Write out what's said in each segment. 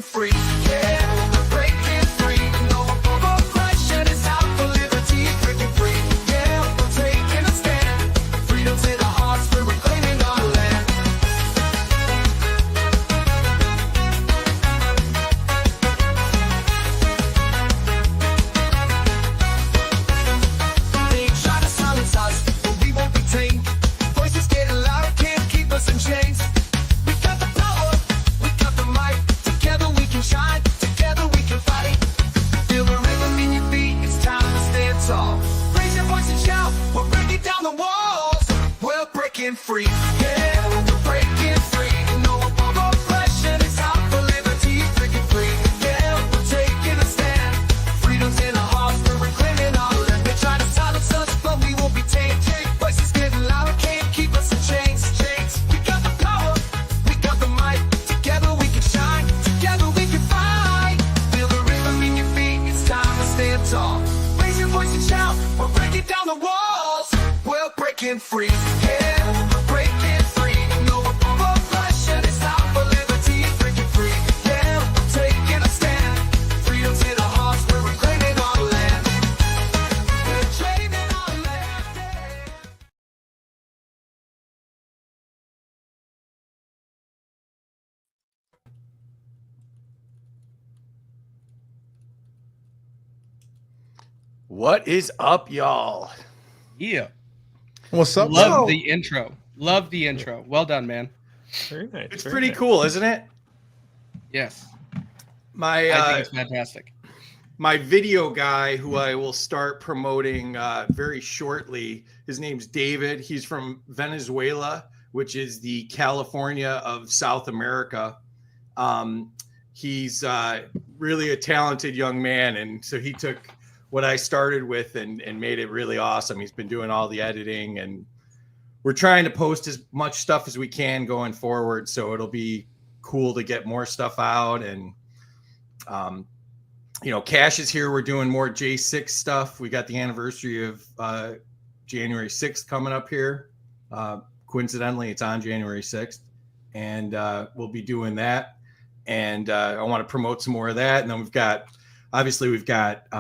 free. Yeah, we're breaking free. No oppression is out for liberty, breaking free. Yeah, we're taking a stand. Freedom's in our hearts, we're reclaiming our land. They try to silence us, but we won't be tamed. Voices getting louder, can't keep us in chains. We got the power, we got the might. Together we can shine, together we can fight. Feel the rhythm in your feet, it's time to stand tall. Raise your voice and shout, we're breaking down the walls. We're breaking free, yeah, we're breaking free. No more oppression, it's out for liberty, breaking free. Yeah, we're taking a stand. Freedom's in our hearts, we're reclaiming our land. They try to silence us, but we won't be tamed. Voices getting louder, can't keep us in chains. We got the power, we got the might. Together we can shine, together we can fight. Feel the rhythm in your feet, it's time to stand tall. Raise your voice and shout, we're breaking down the walls. We're breaking free, yeah, we're breaking free. No oppression, it's out for liberty, breaking free. Yeah, we're taking a stand. Freedom's in our hearts, we're reclaiming our land. We're claiming our land, yeah. What is up, y'all? Yeah. What's up? Love Joe? the intro. Love the intro. Well done, man. Very nice. It's very pretty nice. cool, isn't it? Yes. My I think it's fantastic. my video guy, who I will start promoting very shortly, his name's David. He's from Venezuela, which is the California of South America. He's really a talented young man, and so he took what I started with and made it really awesome. He's been doing all the editing, and we're trying to post as much stuff as we can going forward, so it'll be cool to get more stuff out. And Cash is here. We're doing more J6 stuff. We got the anniversary of January 6th coming up here. Coincidentally, it's on January 6th, and we'll be doing that. And I want to promote some more of that. And then we've got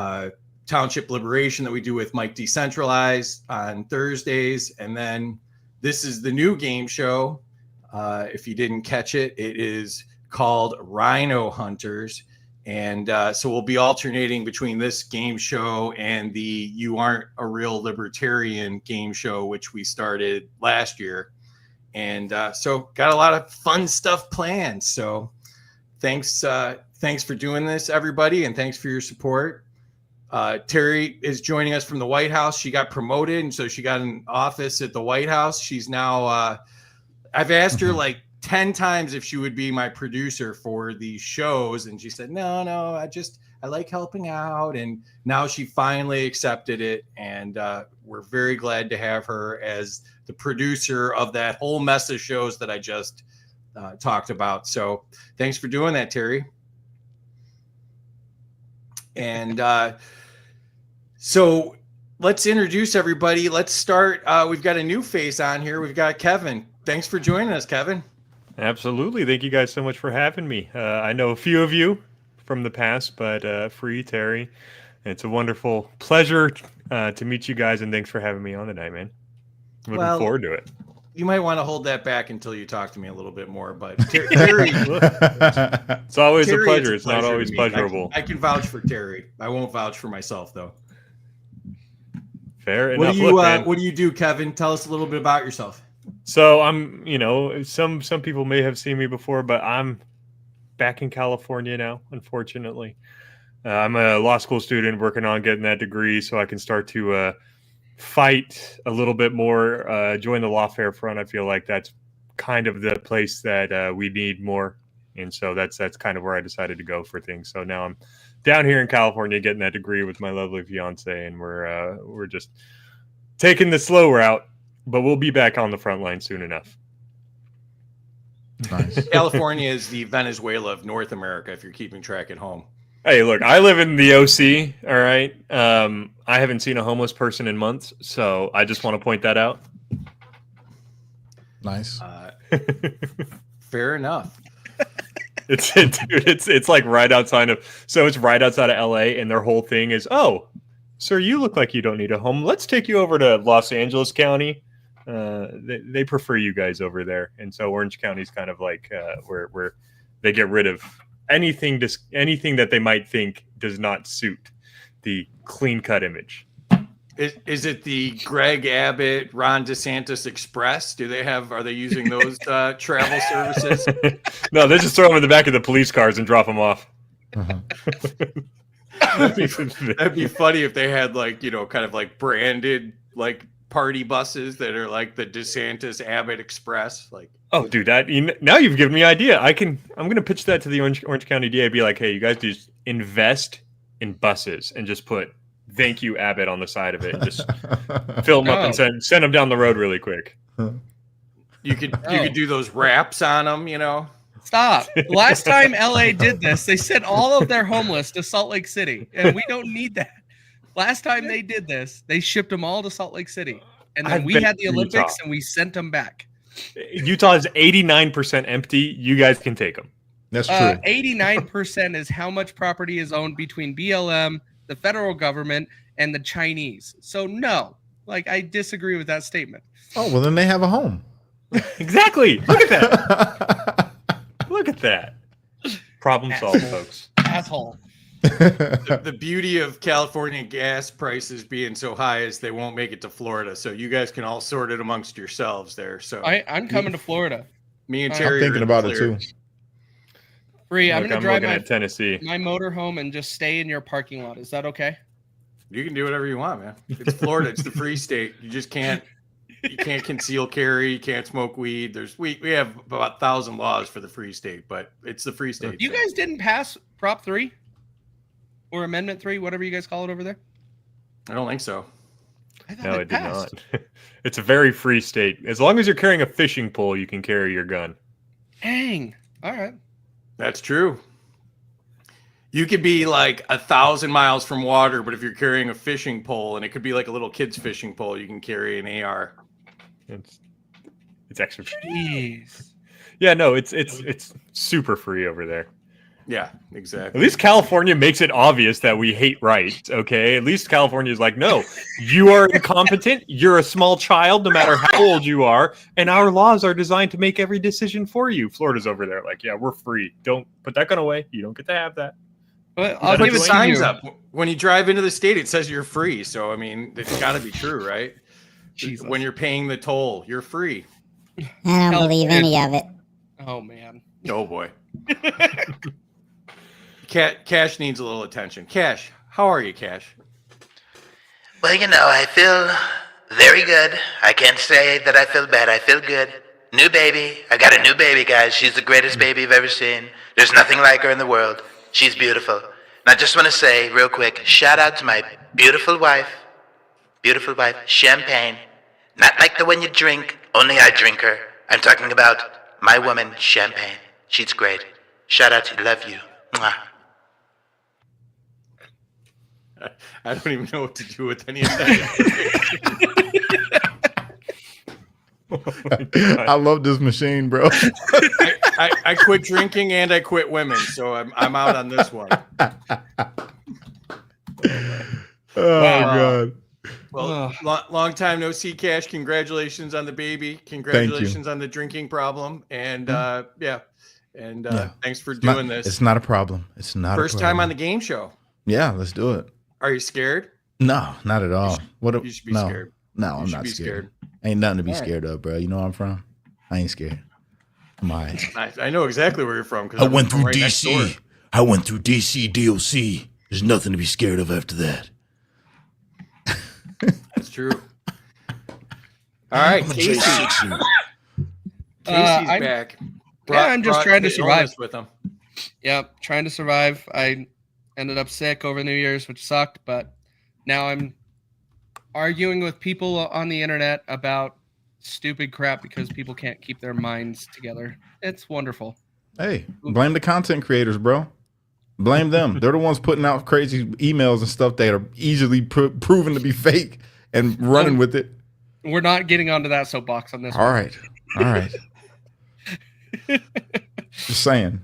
Township Liberation that we do with Mike Decentralized on Thursdays. And then this is the new game show. If you didn't catch it, it is called Rhino Hunters. And so we'll be alternating between this game show and the You Aren't a Real Libertarian game show, which we started last year. And so got a lot of fun stuff planned. So thanks for doing this, everybody. And thanks for your support. Terry is joining us from the White House. She got promoted, and so she got an office at the White House. She's now, I've asked her like 10 times if she would be my producer for these shows, and she said, no, I like helping out. And now she finally accepted it, and we're very glad to have her as the producer of that whole mess of shows that I just talked about. So thanks for doing that, Terry. And so let's introduce everybody. Let's start. We've got a new face on here. We've got Kevin. Thanks for joining us, Kevin. Absolutely. Thank you guys so much for having me. I know a few of you from the past, but Free, Terry, it's a wonderful pleasure to meet you guys, and thanks for having me on tonight, man. Looking forward to it. You might want to hold that back until you talk to me a little bit more, but Terry, it's always a pleasure. It's not always pleasurable. I can vouch for Terry. I won't vouch for myself, though. Fair enough. What do you do, Kevin? Tell us a little bit about yourself. So I'm, some people may have seen me before, but I'm back in California now, unfortunately. I'm a law school student working on getting that degree so I can start to fight a little bit more, join the lawfare front. I feel like that's kind of the place that we need more. And so that's kind of where I decided to go for things. So now I'm down here in California getting that degree with my lovely fiance, and we're just taking the slow route, but we'll be back on the front line soon enough. Nice. California is the Venezuela of North America, if you're keeping track at home. Hey, look, I live in the OC, all right? I haven't seen a homeless person in months, so I just want to point that out. Nice. Fair enough. It's like right outside of. So it's right outside of L.A. and their whole thing is, oh, sir, you look like you don't need a home. Let's take you over to Los Angeles County. They prefer you guys over there, and so Orange County is kind of like where they get rid of anything that they might think does not suit the clean cut image. Is it the Greg Abbott, Ron DeSantis Express? Are they using those travel services? No, they just throw them in the back of the police cars and drop them off. That'd be funny if they had kind of like branded like party buses that are like the DeSantis Abbott Express. Like, oh, dude, now you've given me an idea. I'm going to pitch that to the Orange County DA. Be like, hey, you guys just invest in buses and just put "Thank you, Abbott" on the side of it. And just fill them up and send them down the road really quick. You could do those wraps on them, Stop. Last time LA did this, they sent all of their homeless to Salt Lake City, and we don't need that. Last time they did this, they shipped them all to Salt Lake City, and then we had the Olympics, and we sent them back. Utah is 89% empty. You guys can take them. That's true. 89% is how much property is owned between BLM, the federal government, and the Chinese. So no, I disagree with that statement. Oh, well, then they have a home. Exactly. Look at that. Look at that. Problem solved, folks. Asshole. The beauty of California gas prices being so high is they won't make it to Florida. So you guys can all sort it amongst yourselves there. So I'm coming to Florida. Me and Terry I'm thinking about it too. Free. I'm going to drive at Tennessee. my motorhome and just stay in your parking lot. Is that okay? You can do whatever you want, man. It's Florida. It's the free state. You just can't. You can't conceal carry. You can't smoke weed. We have about 1,000 laws for the free state, but it's the free state. You guys didn't pass Prop 3 or Amendment 3, whatever you guys call it over there? I don't think so. No, it did not. It's a very free state. As long as you're carrying a fishing pole, you can carry your gun. Dang. All right. That's true. You could be like 1,000 miles from water, but if you're carrying a fishing pole, and it could be like a little kid's fishing pole, you can carry an AR. It's extra. Jeez. Yeah, no, it's super free over there. Yeah, exactly. At least California makes it obvious that we hate rights, okay? At least California is like, no, you are incompetent. You're a small child, no matter how old you are. And our laws are designed to make every decision for you. Florida's over there like, yeah, we're free. Don't put that gun away. You don't get to have that. But I'll put give the it to signs you. up. When you drive into the state, it says you're free. So, I mean, it's got to be true, right? Jesus. When you're paying the toll, you're free. I don't believe any of it. Oh, man. Oh, boy. Cash needs a little attention. Cash, how are you, Cash? Well, I feel very good. I can't say that I feel bad. I feel good. New baby. I got a new baby, guys. She's the greatest baby you've ever seen. There's nothing like her in the world. She's beautiful. And I just want to say real quick, shout out to my beautiful wife. Beautiful wife, Champagne. Not like the one you drink, only I drink her. I'm talking about my woman, Champagne. She's great. Shout out to you. Love you. Mwah. I don't even know what to do with any of that. I love this machine, bro. I quit drinking and I quit women, so I'm out on this one. Oh, God. Well, long time no see, Cash. Congratulations on the baby. Congratulations on the drinking problem. And thanks for doing this. It's not a problem. It's not First time on the game show. Yeah, let's do it. Are you scared? No, not at all. You should be scared. No, I'm not scared. Ain't nothing to be scared of, bro. You know where I'm from? I ain't scared. I'm all right. I know exactly where you're from. I went through DC. I went through DC DOC. There's nothing to be scared of after that. That's true. All right, Casey. Casey's back. I'm just trying to the survive. illness with him. Yep, trying to survive. I ended up sick over New Year's, which sucked, but now I'm arguing with people on the internet about stupid crap because people can't keep their minds together. It's wonderful. Hey, blame the content creators, bro. Blame them. They're the ones putting out crazy emails and stuff that are easily proven to be fake and running with it. We're not getting onto that soapbox on this All right. Just saying.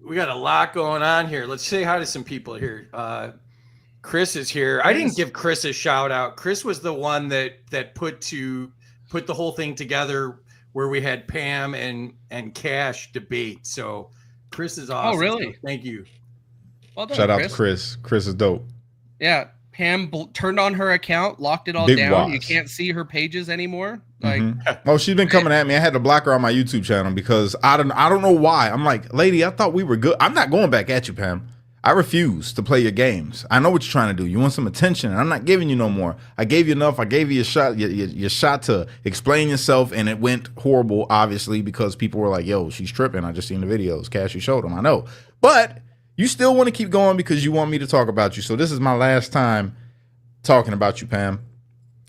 We got a lot going on here. Let's say hi to some people here. Chris is here. I didn't give Chris a shout out. Chris was the one that put the whole thing together where we had Pam and Cash debate. So Chris is awesome. Oh, really? So thank you. Well done, Shout out Chris. to Chris. Chris is dope. Yeah, Pam turned on her account, locked it all Big down. Waz. You can't see her pages anymore. Like, Oh, she's been coming at me. I had to block her on my YouTube channel because I don't know why. I'm like, lady, I thought we were good. I'm not going back at you, Pam. I refuse to play your games. I know what you're trying to do. You want some attention, and I'm not giving you no more. I gave you enough. I gave you your shot to explain yourself, and it went horrible, obviously, because people were like, yo, she's tripping. I just seen the videos. Cash, you showed them. I know. But you still want to keep going because you want me to talk about you. So this is my last time talking about you, Pam.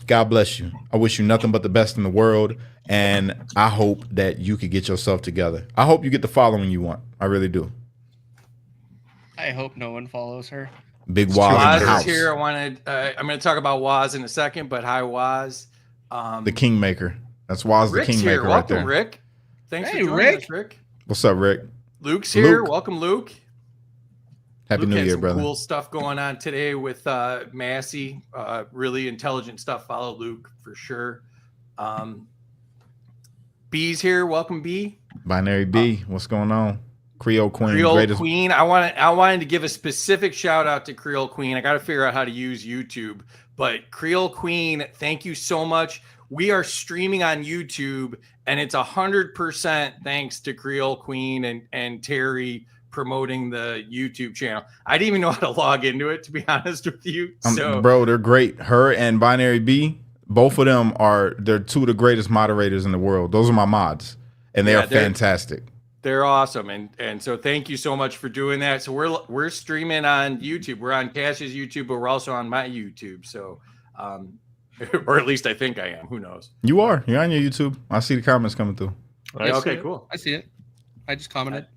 God bless you. I wish you nothing but the best in the world, and I hope that you could get yourself together. I hope you get the following you want. I really do. I hope no one follows her. Big Waz in Waz the is house. here. I'm going to talk about Waz in a second, but hi, Waz. The Kingmaker. That's Waz the Rick's Kingmaker here. right Welcome, there. Rick. Thanks Hey, for joining Rick. us, Rick. What's up, Rick? Luke's here. Luke. Welcome, Luke. Happy Luke New had Year, some brother. Cool stuff going on today with Massey. Really intelligent stuff. Follow Luke for sure. B's here. Welcome, B. Binary B. What's going on? Creole Queen. Creole greatest. Queen. I wanted to give a specific shout out to Creole Queen. I got to figure out how to use YouTube. But Creole Queen, thank you so much. We are streaming on YouTube, and it's 100% thanks to Creole Queen and Terry promoting the YouTube channel. I didn't even know how to log into it, to be honest with you. So, Bro, they're great. Her and Binary B, both of them they're two of the greatest moderators in the world. Those are my mods, and they Yeah, are fantastic. they're awesome, and so thank you so much for doing that. So we're streaming on YouTube. We're on Cash's YouTube, but we're also on my YouTube. So, or at least I think I am. Who knows? You are. You're on your YouTube. I see the comments coming through. Yeah, okay, cool. I see it. I just commented.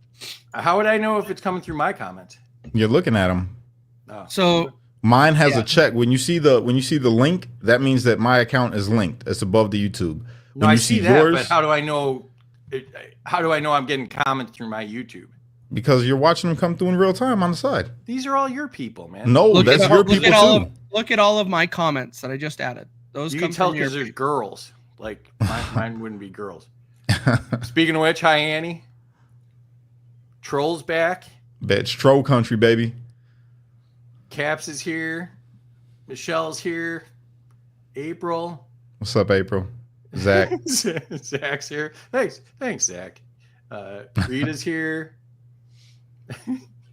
How would I know if it's coming through my comment? You're looking at them. Oh. So Mine has Yeah. a check. When you see the link, that means that my account is linked. It's above the YouTube. No, When I you see that, but how do I know? How do I know I'm getting comments through my YouTube? because you're watching them come through in real time on the side. These are all your people, man. No, that's your people too. Look at all of my comments that I just added. Those You come can tell from your because there's girls. Like mine wouldn't be girls. Speaking of which, hi Annie. Troll's back. It's troll country, baby. Caps is here. Michelle's here. April. What's up, April? Zach. Zach's here. Thanks, Zach. Rita's here.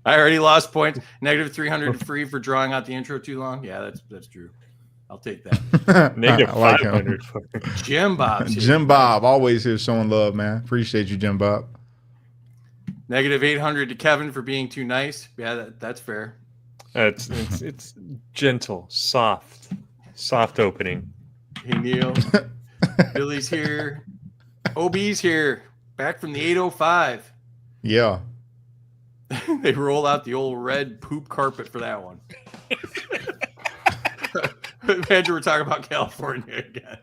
I already lost points. Negative 300 free for drawing out the intro too long. Yeah, that's true. I'll take that. Negative I like 500. Jim Bob's here. Jim Bob, always here showing love, man. Appreciate you, Jim Bob. Negative 800 to Kevin for being too nice. Yeah, that's fair. It's gentle, soft opening. Hey Neil. Billy's here. OB's here. Back from the 805. Yeah. They roll out the old red poop carpet for that one. Imagine we're talking about California again.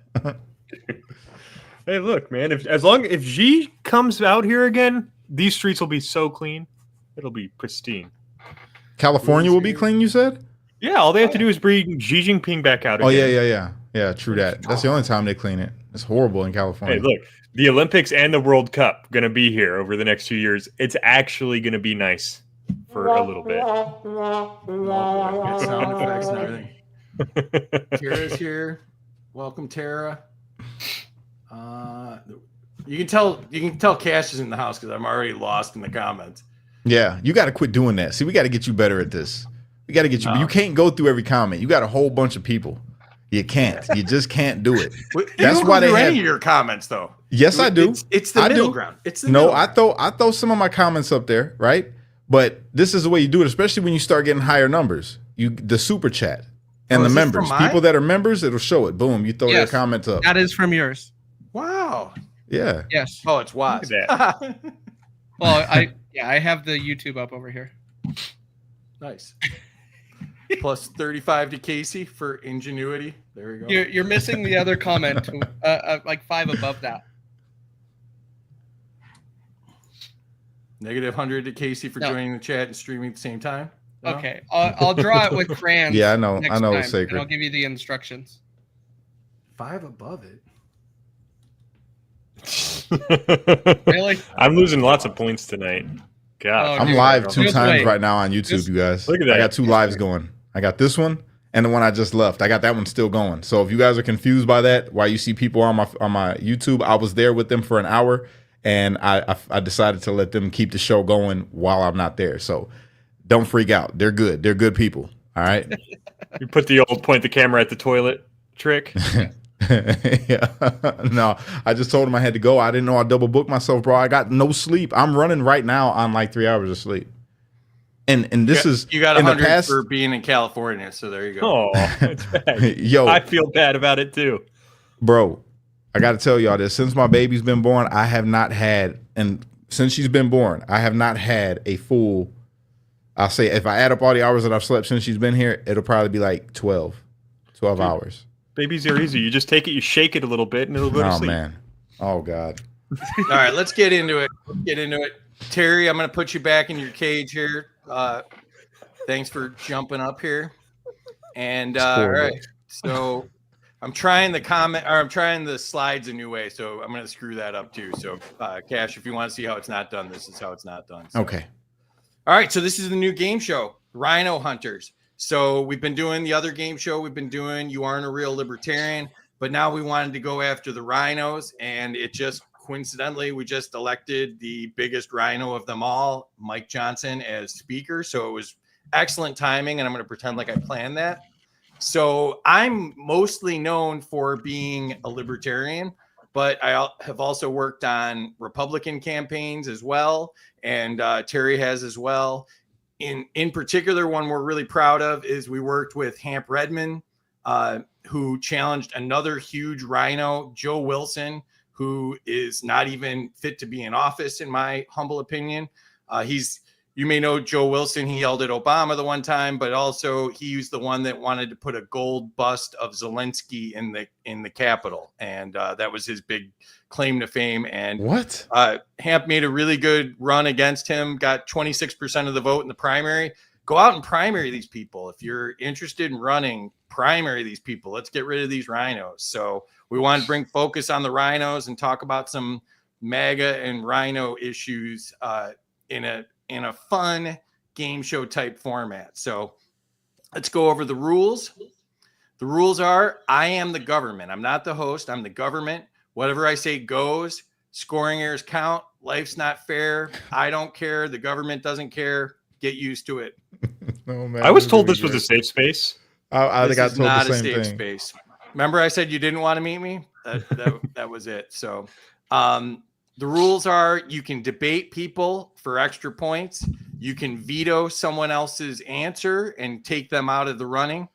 Hey, look, man. If Xi comes out here again, these streets will be so clean. It'll be pristine. California will be clean, you said? Yeah, all they have to do is bring Xi Jinping back out Oh, again. yeah, true that. That's the only time they clean it. It's horrible in California. Hey, look, the Olympics and the World Cup going to be here over the next 2 years. It's actually going to be nice for a little bit. Got sound effects and everything. Tara's here. Welcome, Tara. You can tell Cash is in the house because I'm already lost in the comments. Yeah, you got to quit doing that. See, we got to get you better at this. We got to get you. You can't go through every comment. You got a whole bunch of people. You can't. You just can't do it. That's why they have any of your comments, though. Yes, I do. It's the middle ground. It's the no. middle ground. I throw some of my comments up there, right? But this is the way you do it, especially when you start getting higher numbers. The super chat and the is this members, from mine? people that are members, it'll show it. Boom, you throw their comments up. That is from yours. Wow. Yeah. Yes. Oh, it's Waz. Look at Well, I have the YouTube up over here. Nice. Plus 35 to Casey for ingenuity. There we go. You're missing the other comment, like 5 above that. -100 to Casey for No. joining the chat and streaming at the same time. No? Okay, I'll draw it with crayons. Yeah, I know. Next I know time, it's sacred. And I'll give you the instructions. 5 above it. Really? I'm losing lots of points tonight. God, Oh, I'm dude. live 2 Just times wait. right now on YouTube, Just- you guys. Look at I that. got 2 lives going. I got this one and the one I just left. I got that one still going. So if you guys are confused by that, why you see people on my YouTube, I was there with them for an hour, and I decided to let them keep the show going while I'm not there. So don't freak out. They're good. They're good people. All right. You put the old point the camera at the toilet trick. Yeah. No, I just told him I had to go. I didn't know I double booked myself, bro. I got no sleep. I'm running right now on like 3 hours of sleep. And this is You got in the 100 past. for being in California, so there you go. Oh, it's bad. Yo, I feel bad about it too. bro, I got to tell y'all this. Since my baby's been born, I have not had, and since she's been born, I have not had a full. I'll say if I add up all the hours that I've slept since she's been here, it'll probably be like 12 hours. Babies are easy. You just take it, you shake it a little bit, and it'll go to Oh sleep. man. Oh God. All right, let's get into it. Terry, I'm going to put you back in your cage here. Thanks for jumping up here. And all right, so I'm trying the slides a new way, so I'm going to screw that up too. So Cash, if you want to see how it's not done, this is how it's not done. So. Okay. All right, so this is the new game show, Rhino Hunters. So we've been doing the other game show we've been doing, You Aren't a Real Libertarian, but now we wanted to go after the rhinos, and it just coincidentally, we just elected the biggest rhino of them all, Mike Johnson, as speaker. So it was excellent timing, and I'm going to pretend like I planned that. So I'm mostly known for being a libertarian, but I have also worked on Republican campaigns as well, and Terry has as well. In particular, one we're really proud of is we worked with Hamp Redmond, who challenged another huge rhino, Joe Wilson, who is not even fit to be in office, in my humble opinion. You may know Joe Wilson. He yelled at Obama the one time, but also he was the one that wanted to put a gold bust of Zelensky in the Capitol, and that was his big claim to fame. And What? Hamp made a really good run against him, got 26% of the vote in the primary. Go out and primary these people. If you're interested in running, primary these people. Let's get rid of these rhinos. So we want to bring focus on the rhinos and talk about some MAGA and rhino issues in a fun game show type format. So let's go over the rules. The rules are, I am the government. I'm not the host. I'm the government. Whatever I say goes. Scoring errors count. Life's not fair. I don't care. The government doesn't care. Get used to it. No, man, I was told gonna this be was a great. safe space. I think I This is told not the a same safe thing. space. Remember I said you didn't want to meet me? That was it. So the rules are, you can debate people for extra points. You can veto someone else's answer and take them out of the running.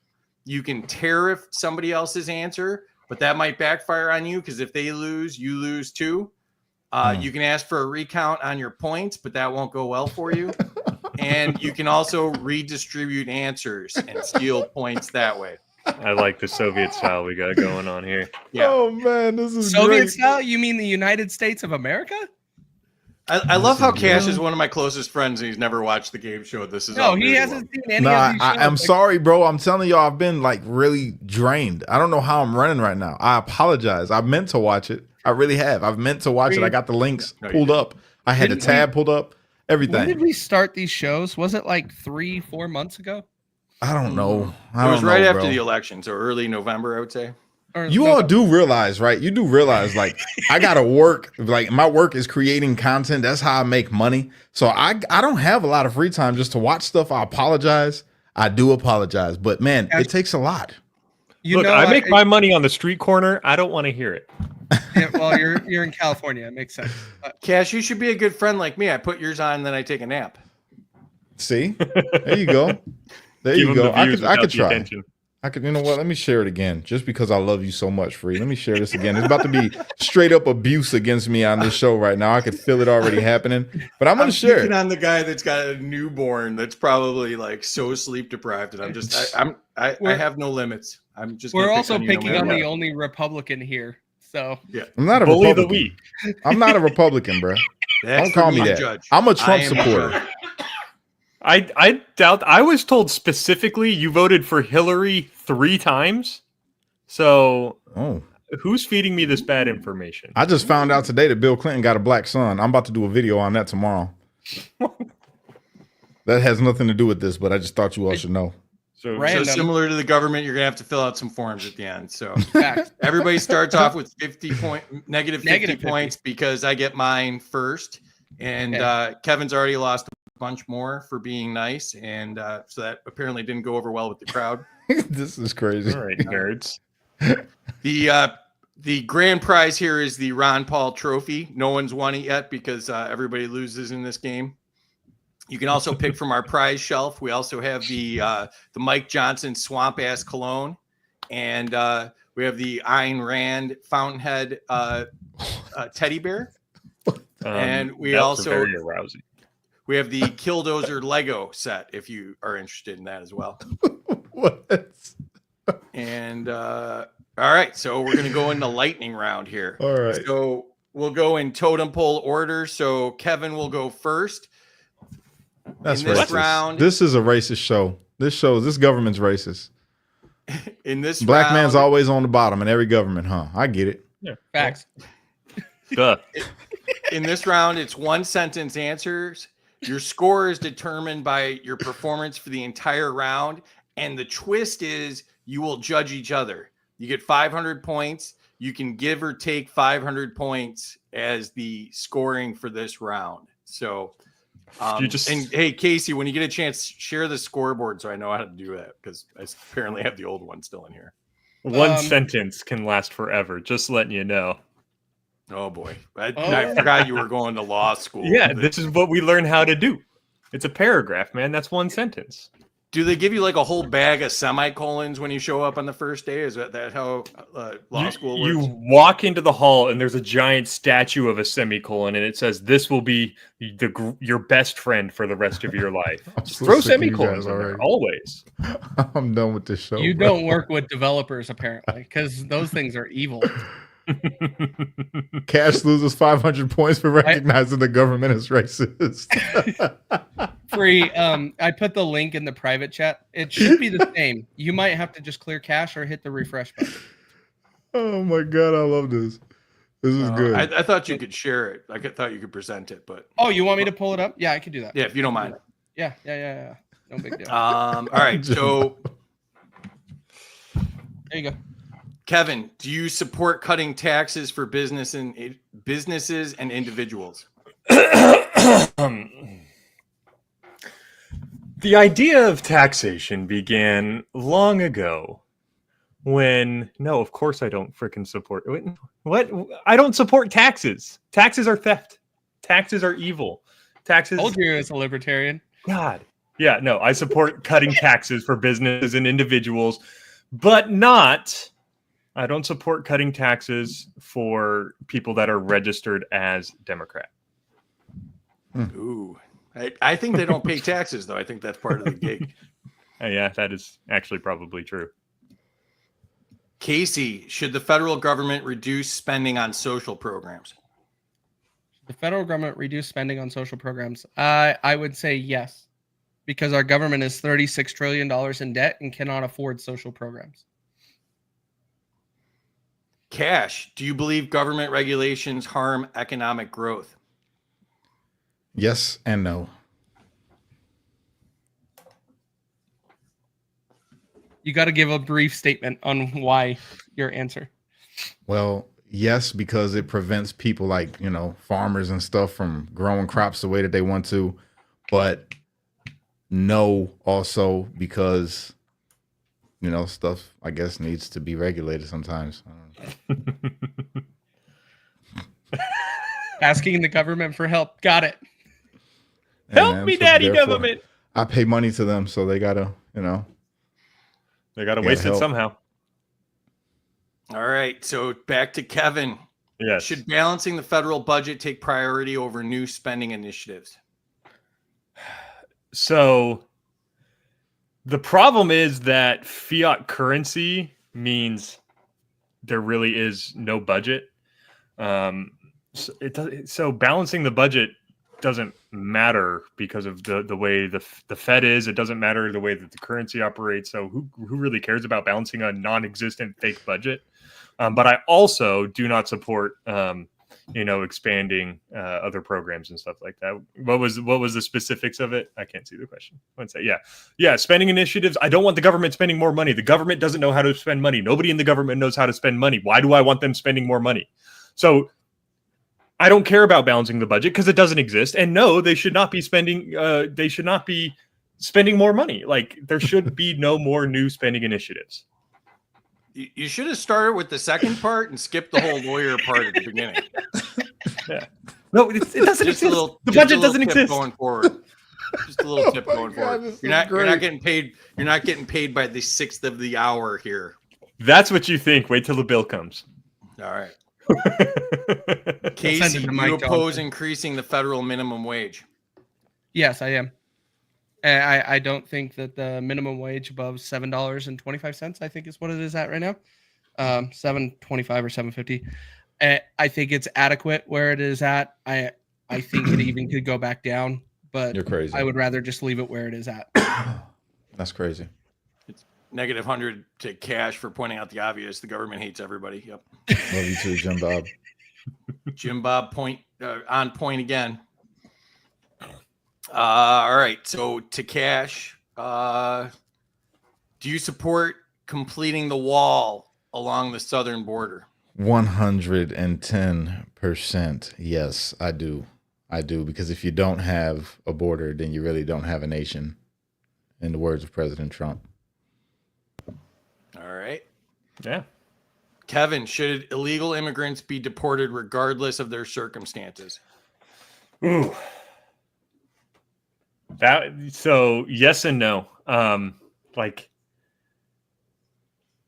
You can tariff somebody else's answer, but that might backfire on you because if they lose, you lose too. You can ask for a recount on your points, but that won't go well for you. And you can also redistribute answers and steal points that way. I like the Soviet style we got going on here. Yeah. Oh man, this is Soviet great. style? You mean the United States of America? I love how Cash is one of my closest friends and he's never watched the game show. This is No, all he new to hasn't him. seen any No, of these shows. I'm Like, sorry, bro. I'm telling y'all, I've been like really drained. I don't know how I'm running right now. I apologize. I meant to watch it. I really have. I've meant to watch it. I got the links No, you pulled up. I had the Didn't tab pulled up. When Everything. did we start these shows? Was it like 3-4 months ago? I don't know. I It was don't right know, after bro. the election, so early November, I would say. Or You all do realize, right? You do realize, like, I gotta work. Like, my work is creating content. That's how I make money. So I don't have a lot of free time just to watch stuff. I apologize. I do apologize, but man, it takes a lot. Look, I make my money on the street corner. I don't want to hear it. Yeah, well, you're in California. It makes sense. Cash, you should be a good friend like me. I put yours on, then I take a nap. See, there you go. There Give you them go. the I views could without the try. attention. I could. You know what? Let me share it again, just because I love you so much, Free. Let me share this again. It's about to be straight up abuse against me on this show right now. I could feel it already happening, but I'm gonna share it. Picking on the guy that's got a newborn that's probably like so sleep deprived, and I have no limits. I'm just. We're gonna pick also on you picking no on matter the what. only Republican here. So Yeah. I'm not a Bully Republican. the weak. I'm not a Republican, bro. That's Don't call for me to that. judge. I'm a I Trump am the supporter. judge. I doubt. I was told specifically you voted for Hillary 3 times. So Oh. who's feeding me this bad information? I just found out today that Bill Clinton got a black son. I'm about to do a video on that tomorrow. That has nothing to do with this, but I just thought you all should know. So So Random. similar to the government, you're gonna have to fill out some forms at the end. So Facts. everybody starts off with negative 50 Negative 50. points because I get mine first, and Okay. Kevin's already lost a bunch more for being nice, and so that apparently didn't go over well with the crowd. This is crazy. all right, nerds. The grand prize here is the Ron Paul Trophy. No one's won it yet because everybody loses in this game. You can also pick from our prize shelf. We also have the Mike Johnson Swamp Ass Cologne, and we have the Ayn Rand Fountainhead teddy bear, and we that's also very arousing. we have the Killdozer Lego set if you are interested in that as well. What? And all right, so we're gonna go into lightning round here. All right. So we'll go in totem pole order. So Kevin will go first. That's in this racist. round- This is a racist show. This government's racist. In this Black round, man's always on the bottom in every government, huh? I get it. Facts. Duh. in this round, it's one sentence answers. Your score is determined by your performance for the entire round. And the twist is you will judge each other. You get 500 points. You can give or take 500 points as the scoring for this round. So, and hey, Casey, when you get a chance, share the scoreboard so I know how to do that because I apparently have the old one still in here. One sentence can last forever. Just letting you know. Oh boy, I forgot you were going to law school. Yeah, this is what we learn how to do. It's a paragraph, man. That's one sentence. Do they give you like a whole bag of semicolons when you show up on the first day? Is that how law school works? You walk into the hall and there's a giant statue of a semicolon, and it says, "This will be your best friend for the rest of your life." Just so throw sick of you semicolons guys in there, already. always. I'm done with this show. You bro. don't work with developers apparently, because those things are evil. Cash loses 500 points for recognizing the government is racist. Free. I put the link in the private chat. It should be the same. You might have to just clear cache or hit the refresh button. Oh my god, I love this. This is good. I thought you could share it. I thought you could present it, but Oh, you want me to pull it up? Yeah, I can do that. yeah, if you don't mind. Yeah. No big deal. All right, so There you go. Kevin, do you support cutting taxes for businesses and individuals? The idea of taxation began long ago when, no, of course I don't freaking support. What? I don't support taxes. Taxes are theft. Taxes are evil. Taxes. Told you it's a libertarian. God. Yeah, no, I support cutting taxes for businesses and individuals, but not, I don't support cutting taxes for people that are registered as Democrat. Ooh, I think they don't pay taxes though. I think that's part of the gig. Yeah, that is actually probably true. Casey, should the federal government reduce spending on social programs? The federal government reduce spending on social programs. I would say yes, because our government is $36 trillion in debt and cannot afford social programs. Cash, do you believe government regulations harm economic growth? Yes and no. You got to give a brief statement on why your answer. Well, yes, because it prevents people like, farmers and stuff from growing crops the way that they want to. But no, also because, stuff, I guess, needs to be regulated sometimes. I don't know. Asking the government for help. Got it. Hey, Help man, me, that's what daddy they're for. government. I pay money to them, so they gotta, They got to gotta waste it help. somehow. All right, so back to Kevin. Yes. Should balancing the federal budget take priority over new spending initiatives? So the problem is that fiat currency means there really is no budget. So balancing the budget doesn't matter because of the way the Fed is. It doesn't matter the way that the currency operates. So who really cares about balancing a non-existent fake budget? But I also do not support expanding other programs and stuff like that. What was the specifics of it? I can't see the question. Let's say yeah, spending initiatives. I don't want the government spending more money. The government doesn't know how to spend money. Nobody in the government knows how to spend money. Why do I want them spending more money? So I don't care about balancing the budget because it doesn't exist. And no, they should not be spending. They should not be spending more money. Like there should be no more new spending initiatives. You should have started with the second part and skipped the whole lawyer part at the beginning. Yeah. No, it doesn't exist. The budget doesn't exist going forward. Just a little tip going forward. You're not getting paid. You're not getting paid by the 6th of the hour here. That's what you think. Wait till the bill comes. All right. Casey, you oppose increasing the federal minimum wage? Yes, I am. I don't think that the minimum wage above $7.25, I think is what it is at right now, $7.25 or $7.50. I think it's adequate where it is at. I think it even could go back down, but You're crazy. I would rather just leave it where it is at. That's crazy. It's -100 to Cash for pointing out the obvious. The government hates everybody. Yep. Love you too, Jim Bob. Jim Bob on point again. All right. So to Cash, do you support completing the wall along the southern border? 110%. Yes, I do. I do. Because if you don't have a border, then you really don't have a nation, in the words of President Trump. All right. Yeah. Kevin, should illegal immigrants be deported regardless of their circumstances? Ooh. So yes and no.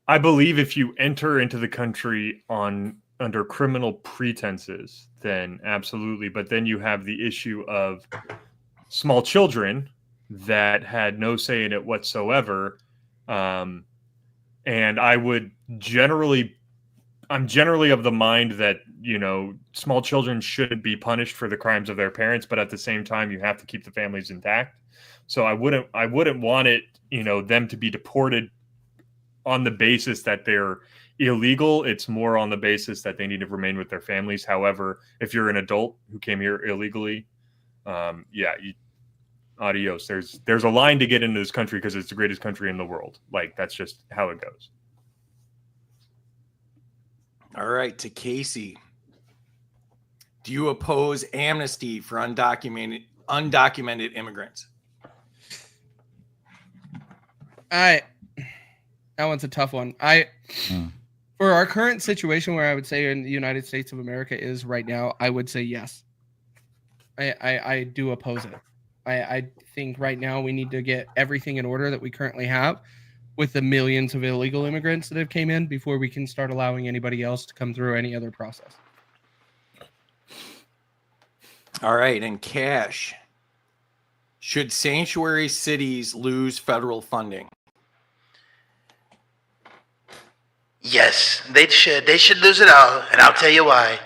I believe if you enter into the country under criminal pretenses, then absolutely. But then you have the issue of small children that had no say in it whatsoever. And I'm generally of the mind that, small children shouldn't be punished for the crimes of their parents, but at the same time, you have to keep the families intact. So I wouldn't want it, them to be deported on the basis that they're illegal. It's more on the basis that they need to remain with their families. However, if you're an adult who came here illegally, adios. There's a line to get into this country because it's the greatest country in the world. Like, that's just how it goes. All right, to Casey. Do you oppose amnesty for undocumented immigrants? That one's a tough one. For our current situation, where I would say in the United States of America is right now, I would say yes. I do oppose it. I think right now we need to get everything in order that we currently have with the millions of illegal immigrants that have came in before we can start allowing anybody else to come through any other process. All right, and Cash. Should sanctuary cities lose federal funding? Yes, they should. They should lose it all, and I'll tell you why.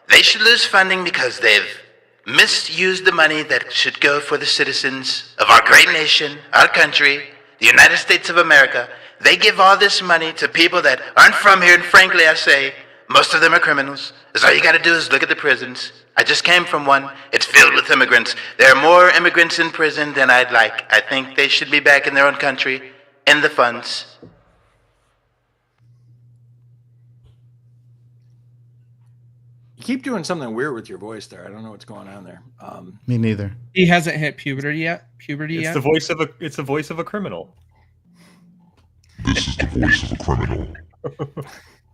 They should lose funding because they've misused the money that should go for the citizens of our great nation, our country, the United States of America. They give all this money to people that aren't from here, and frankly, I say, most of them are criminals. That's all you got to do is look at the prisons. I just came from one. It's filled with immigrants. There are more immigrants in prison than I'd like. I think they should be back in their own country, in the funds. You keep doing something weird with your voice there. I don't know what's going on there. Me neither. He hasn't hit puberty yet. It's the voice of a criminal. This is the voice of a criminal.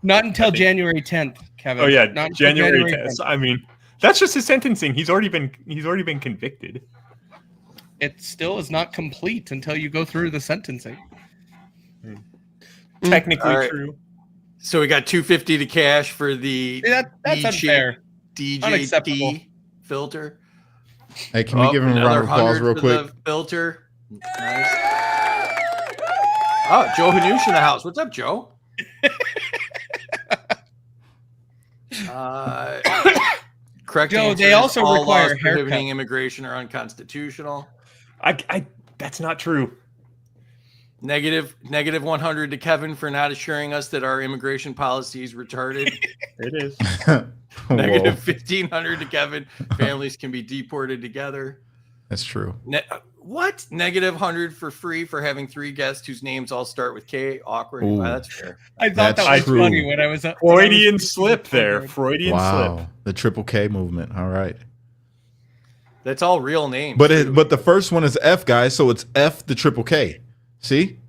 Not until January 10th, Kevin. Oh yeah, Not until January 10th. I mean, that's just his sentencing. He's already been convicted. It still is not complete until you go through the sentencing. Technically right. true. So we got $250 to Cash for the That's unfair. Unacceptable. DJD filter. Hey, can we give him a round of applause real quick? Filter. Nice. Oh, Joe Hanoush in the house. What's up, Joe? Correct Joe, answer they is also all require laws prohibiting haircut. immigration are unconstitutional. I that's not true. Negative 100 to Kevin for not assuring us that our immigration policy is retarded. It is. Negative Whoa, 1500 to Kevin. Families can be deported together. that's true. What? Negative 100 for free for having 3 guests whose names all start with K. Awkward. Ooh. Wow, that's fair. I thought That's that was true. funny when I was up. Freudian slip there. Freudian Wow, slip. the triple K movement. All right, That's all real names. but too. but the first one is F, guys. So it's F the triple K. See?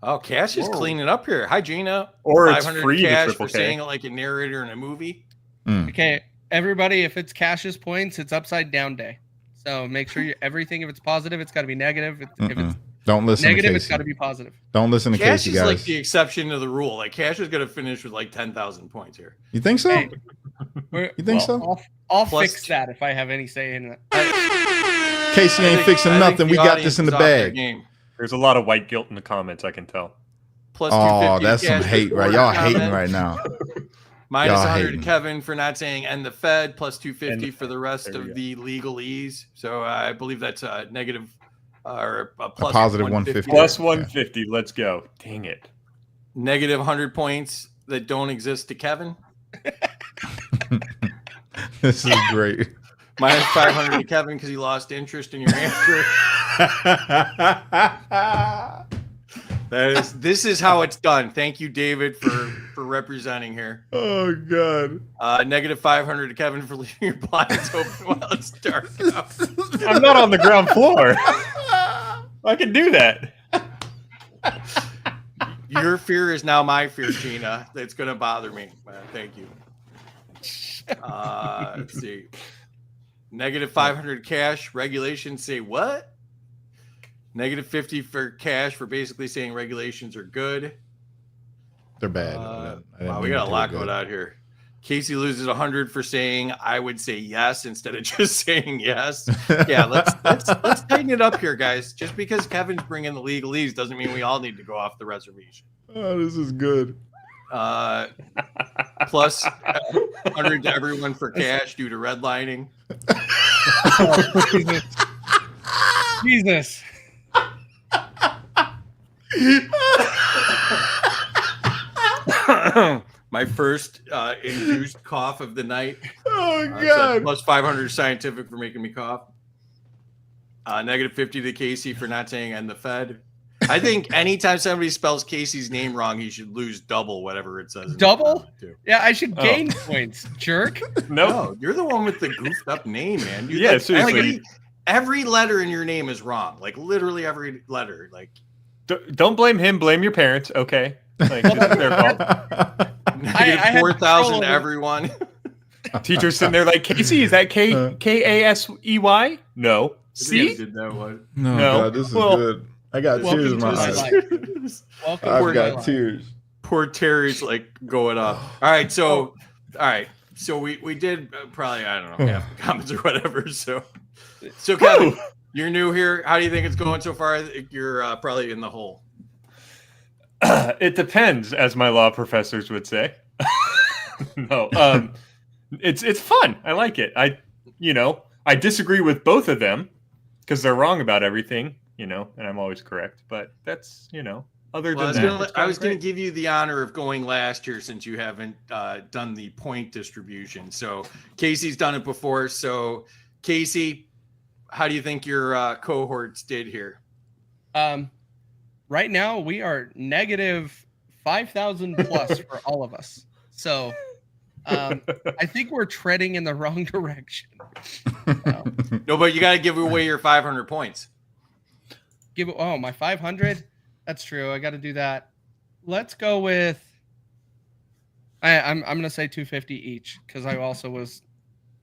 Oh, Cash is Whoa. cleaning up here. Hi, Gina. Or it's 500 free to Cash triple for K. saying it like a narrator in a movie. Okay, everybody, if it's Cash's points, it's upside down day. So make sure everything, if it's positive, it's got to be negative. If it's Don't listen negative, to it's got Casey. to be positive. Don't listen to Cash Casey, is like guys. the exception to the rule. Like Cash is going to finish with like 10,000 points here. You think so? Hey, You think so? I'll Plus fix that if I have any say in it. Casey ain't fixing I think nothing. We the got audience this in is the off their bag. game. There's a lot of white guilt in the comments, I can tell. Plus Oh, 250 that's to some Cash hate, for right? the Y'all comment. hating right now. Minus Y'all 100 hating. to Kevin for not saying end the Fed. Plus 250 for the rest There we of go. the legalese. So I believe that's a negative or a plus positive 150. Plus Yeah. 150. Let's go. Dang it. Negative 100 points that don't exist to Kevin. This is great. Minus 500 to Kevin because he lost interest in your answer. This is how it's done. Thank you, David, for representing here. Oh God. Negative 500 to Kevin for leaving your blinds open while it's dark out. I'm not on the ground floor. I can do that. Your fear is now my fear, Gina. That's going to bother me. Thank you. Let's see. Negative 500 cash. Regulations say what? Negative 50 for cash for basically saying regulations are good. They're bad. Wow, we got a lot going on here. Casey loses 100 for saying I would say yes instead of just saying yes. Yeah, let's tighten it up here, guys. Just because Kevin's bringing the legalese doesn't mean we all need to go off the reservation. Oh, this is good. Plus 100 to everyone for cash due to redlining. Jesus. My first induced cough of the night. Oh So God. plus 500 scientific for making me cough. Negative 50 to Casey for not saying end the Fed. I think anytime somebody spells Casey's name wrong, he should lose double whatever it says. in the Double? comment, too. Yeah, I should gain points, jerk. No. No, you're the one with the goofed up name, man. You, Yeah, seriously. Every letter in your name is wrong. Like literally every letter. Like Don't blame him. Blame your parents. Okay. Like, it's their fault. negative had 4,000 to control over- everyone. Teacher's sitting there like, Casey, is that Kasey? No. See? Did that one. No, No. God, this is Well, good. I got welcome tears in my to my eyes. life. Welcome to I've my got life. tears. Poor Terry's like going up. All right, so we did probably I don't know half the comments or whatever. So Kevin, you're new here. How do you think it's going so far? You're probably in the hole. It depends, as my law professors would say. No, it's fun. I like it. I disagree with both of them because they're wrong about everything, and I'm always correct. But that's, other Well, than that, I was going to give you the honor of going last year since you haven't done the point distribution. So Casey's done it before. So Casey, how do you think your cohorts did here? Right now we are negative 5,000 plus for all of us. So I think we're treading in the wrong direction. No, but you got to give away your 500 points. My 500. That's true. I got to do that. Let's go with. I'm gonna say 250 each because I also was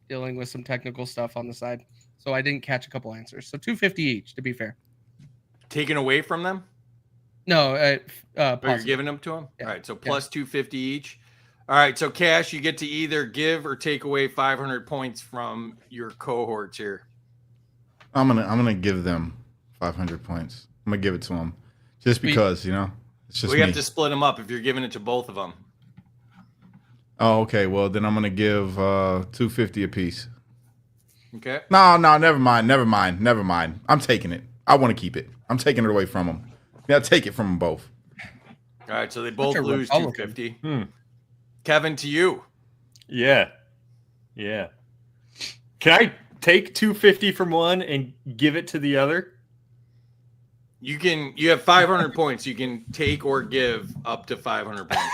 dealing with some technical stuff on the side, so I didn't catch a couple answers. So 250 each, to be fair. Taken away from them? No, Or you're positive. giving them to them? Yeah. All right, so plus 250 each. All right, so Cash, you get to either give or take away 500 points from your cohorts here. I'm gonna give them 500 points. I'm gonna give it to them just because it's just We me. have to split them up if you're giving it to both of them. Oh, okay. Well, then I'm gonna give 250 apiece. Okay. No, never mind. I'm taking it. I want to keep it. I'm taking it away from them. Yeah, take it from them both. All right. So they both a lose Republican. 250. Kevin, to you. Yeah. Can I take 250 from one and give it to the other? You have 500 points. You can take or give up to 500 points.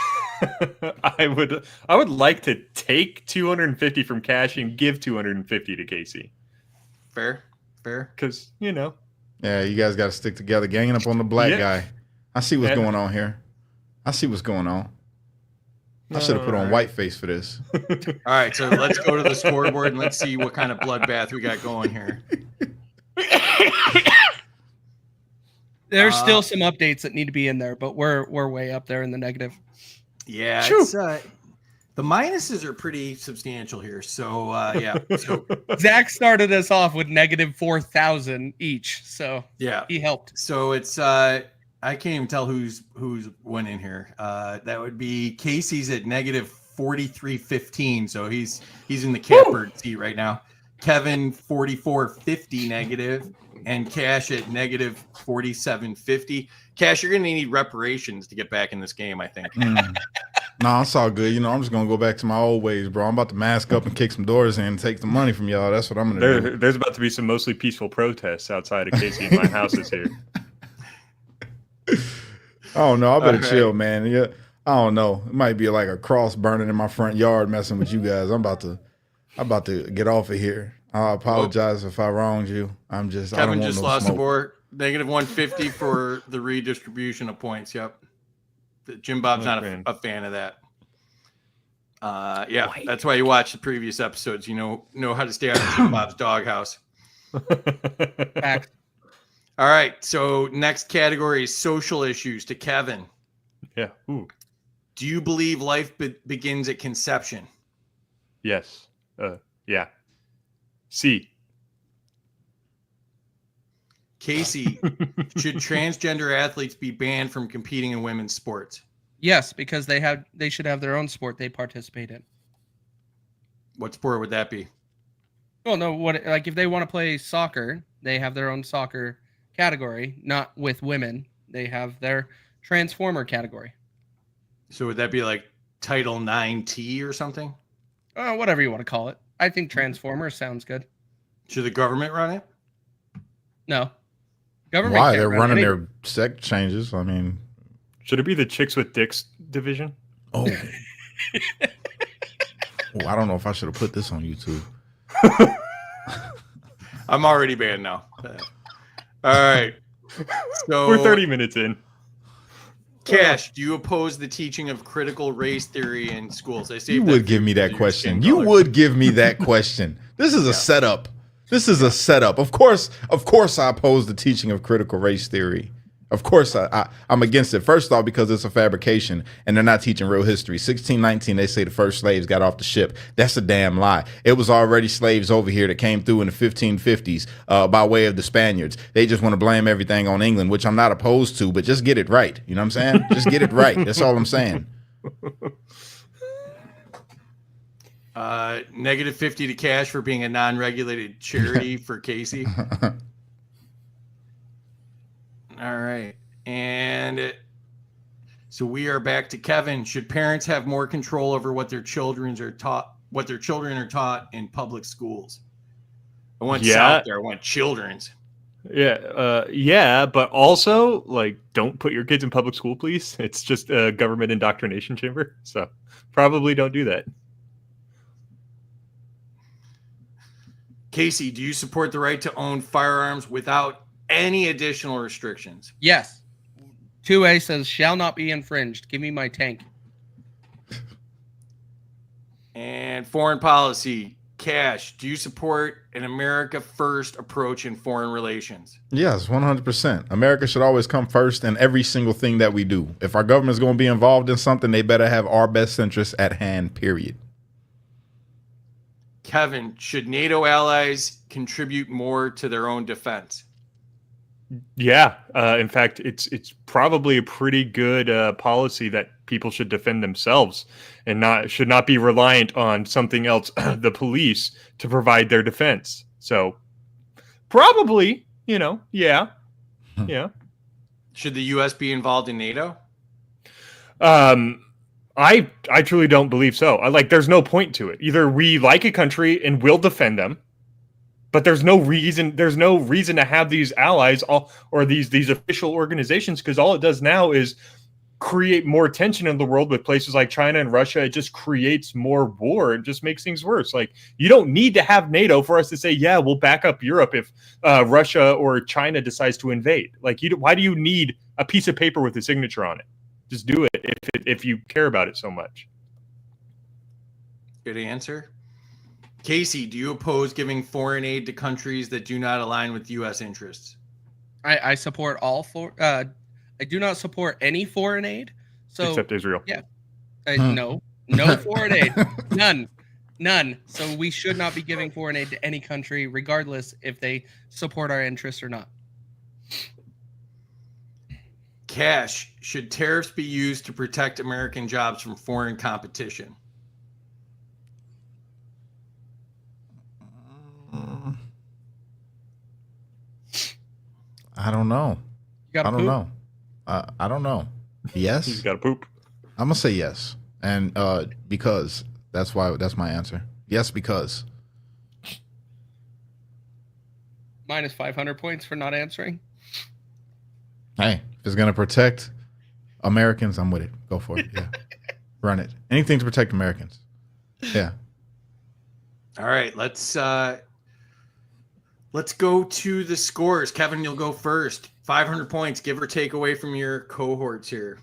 I would like to take 250 from Cash and give 250 to Casey. Fair. Because, Yeah, you guys got to stick together, ganging up on the black guy. I see what's going on here. I see what's going on. I should have put on white face for this. All right, so let's go to the scoreboard and let's see what kind of bloodbath we got going here. There's still some updates that need to be in there, but we're way up there in the negative. Yeah, it's, the minuses are pretty substantial here. So yeah, so Zach started us off with negative 4,000 each, so yeah, he helped. So it's I can't even tell who's winning here. That would be Casey's at negative 43.15, so he's in the catbird seat right now. Kevin 44.50 negative, and Cash at negative 47.50. Cash, you're gonna need reparations to get back in this game, I think. No, it's all good. I'm just gonna go back to my old ways, bro. I'm about to mask up and kick some doors in and take the money from y'all. That's what I'm gonna do. There's about to be some mostly peaceful protests outside of Casey and my houses here. Oh no, I better chill, man. Yeah, I don't know. It might be like a cross burning in my front yard, messing with you guys. I'm about to get off of here. I apologize if I wronged you. Kevin just lost the board. Negative 150 for the redistribution of points. Yep. Jim Bob's not a fan of that. Yeah, that's why you watch the previous episodes. You know how to stay out of Jim Bob's doghouse. Back. All right, so next category is social issues to Kevin. Yeah. Ooh. Do you believe life begins at conception? Yes. Yeah. C. Casey, should transgender athletes be banned from competing in women's sports? Yes, because they should have their own sport they participate in. What sport would that be? Well, no, if they want to play soccer, they have their own soccer category, not with women. They have their transformer category. So would that be like Title 9T or something? Whatever you want to call it. I think transformer sounds good. Should the government run it? No. Government Why? can't They're run running any- their sex changes. I mean, Should it be the Chicks with Dicks division? oh. I don't know if I should have put this on YouTube. I'm already banned now. All right. So We're 30 minutes in. Cash, do you oppose the teaching of critical race theory in schools? You would give me that question. You would give me that question. This is a setup. This is a setup. Of course, I oppose the teaching of critical race theory. Of course, I'm against it. First off, because it's a fabrication and they're not teaching real history. 1619, they say the first slaves got off the ship. That's a damn lie. It was already slaves over here that came through in the 1550s by way of the Spaniards. They just want to blame everything on England, which I'm not opposed to, but just get it right. You know what I'm saying? Just get it right. That's all I'm saying. Negative 50 to Cash for being a non-regulated charity for Casey. All right. And so we are back to Kevin. Should parents have more control over what their children are taught in public schools? I went south there. I went children's. Yeah, but also, don't put your kids in public school, please. It's just a government indoctrination chamber. So probably don't do that. Casey, do you support the right to own firearms without any additional restrictions? Yes. 2A says shall not be infringed. Give me my tank. And foreign policy, Cash, do you support an America first approach in foreign relations? Yes, 100%. America should always come first in every single thing that we do. If our government's going to be involved in something, they better have our best interests at hand, period. Kevin, should NATO allies contribute more to their own defense? Yeah. In fact, it's probably a pretty good policy that people should defend themselves and should not be reliant on something else, the police, to provide their defense. So probably, yeah. Should the U.S. be involved in NATO? I truly don't believe so. There's no point to it. Either we like a country and we'll defend them, but there's no reason to have these allies or these official organizations, because all it does now is create more tension in the world with places like China and Russia. It just creates more war and just makes things worse. You don't need to have NATO for us to say, yeah, we'll back up Europe if Russia or China decides to invade. Why do you need a piece of paper with a signature on it? Just do it if you care about it so much. Good answer. Casey, do you oppose giving foreign aid to countries that do not align with U.S. interests? I support I do not support any foreign aid. So Except Israel. Yeah. No foreign aid. None. So we should not be giving foreign aid to any country, regardless if they support our interests or not. Cash, should tariffs be used to protect American jobs from foreign competition? I don't know. You gotta I don't poop? know. I don't know. Yes. He's got to poop. I'm gonna say yes, and because that's my answer. Yes, because. Minus 500 points for not answering. Hey, if it's gonna protect Americans, I'm with it. Go for it. Yeah, run it. Anything to protect Americans. Yeah. All right, let's go to the scores. Kevin, you'll go first. 500 points, give or take away from your cohorts here.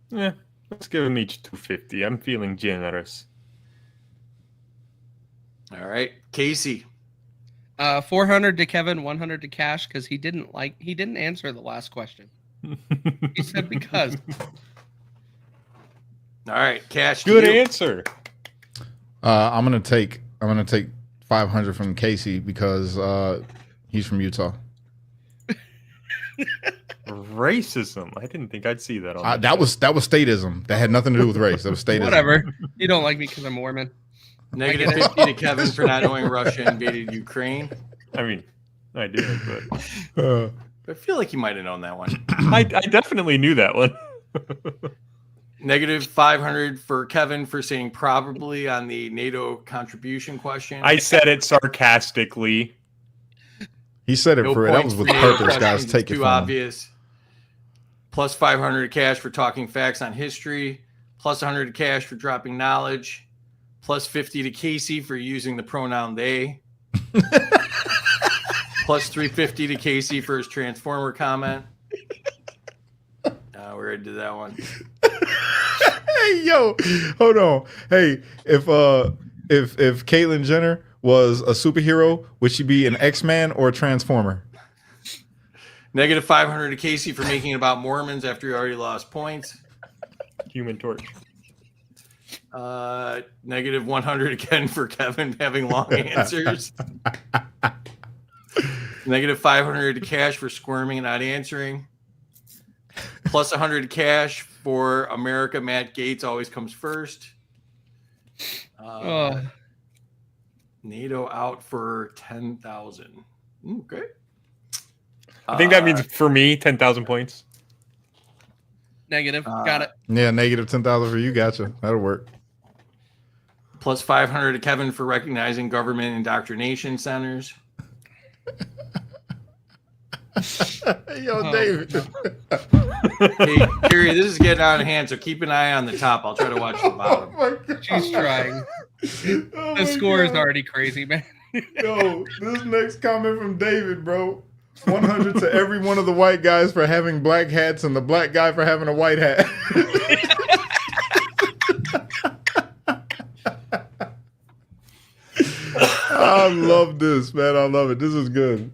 Yeah, let's give them each 250. I'm feeling generous. All right, Casey. 400 to Kevin, 100 to Cash, because he didn't answer the last question. He said because. All right, Cash. Good answer. I'm gonna take 500 from Casey because he's from Utah. Racism. I didn't think I'd see that on That was statism. That had nothing to do with race. That was statism. Whatever. You don't like me because I'm Mormon. Negative 50 to Kevin for not knowing Russia invaded Ukraine. I mean, I did, but I feel like you might have known that one. I definitely knew that one. Negative 500 for Kevin for saying probably on the NATO contribution question. I said it sarcastically. He said it No for that points was with for your purpose, guys. questions, Take it too from him. obvious. Plus 500 cash for talking facts on history. Plus 100 cash for dropping knowledge. Plus 50 to Casey for using the pronoun they. Plus 350 to Casey for his Transformer comment. We already did that one. Hey, yo, hold on. Hey, if Caitlyn Jenner was a superhero, would she be an X-Man or a Transformer? Negative 500 to Casey for making it about Mormons after he already lost points. Human Torch. Negative 100 again for Kevin having long answers. Negative 500 to Cash for squirming and not answering. Plus 100 cash for America. Matt Gaetz always comes first. NATO out for 10,000. Okay. I think that means for me 10,000 points. Negative. Got it. Yeah, negative 10,000 for you. Gotcha. That'll work. Plus 500 to Kevin for recognizing government indoctrination centers. Yo, David. Hey, Carrie, this is getting out of hand, so keep an eye on the top. I'll try to watch the bottom. Oh my God. She's trying. Oh The my score is God. already crazy, man. Yo, this next comment from David, bro. 100 to every one of the white guys for having black hats and the black guy for having a white hat. I love this, man. I love it. This is good.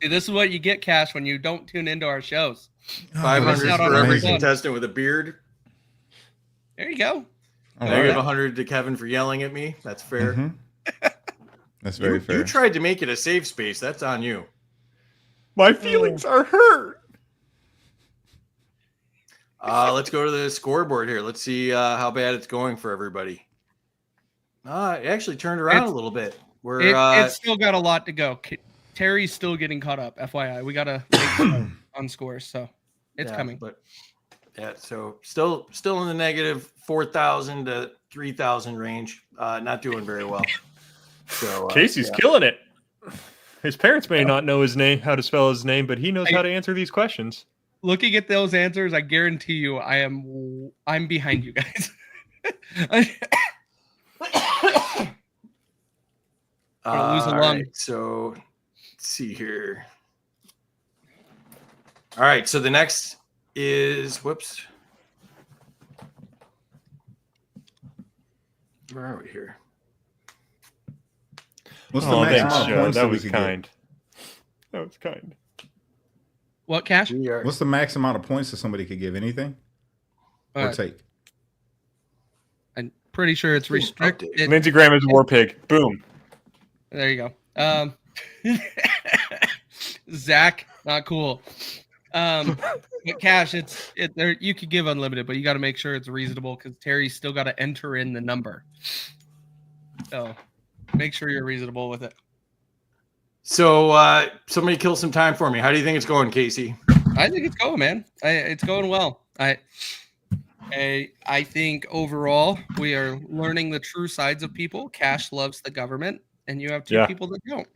See, this is what you get, Cash, when you don't tune into our shows. 500 out on for every amazing. contestant with a beard. There you go. All Negative right. 100 to Kevin for yelling at me. That's fair. Mhm. That's very fair. You tried to make it a safe space. That's on you. My feelings are hurt. Let's go to the scoreboard here. Let's see how bad it's going for everybody. It actually turned around a little bit. It's still got a lot to go. Terry's still getting caught up. FYI, we gotta wait on scores, so it's coming. But yeah, so still in the negative 4,000 to 3,000 range. Not doing very well. So Casey's killing it. His parents may not know his name, how to spell his name, but he knows how to answer these questions. Looking at those answers, I guarantee you, I'm behind you guys. Lose a lung. Right, so let's see here. All right, so the next is whoops. Where are we here? What's the maximum amount of points that we was could kind. That was kind. What, Cash? get? What's the max amount of points that somebody could give? Anything? Or take? I'm pretty sure it's restricted. Lindsey Graham is a war pig. Boom. There you go. Zach, not cool. But Cash, there. You could give unlimited, but you got to make sure it's reasonable because Terry's still got to enter in the number. So make sure you're reasonable with it. So somebody kill some time for me. How do you think it's going, Casey? I think it's going, man. It's going well. I think overall we are learning the true sides of people. Cash loves the government, and you have two people that don't.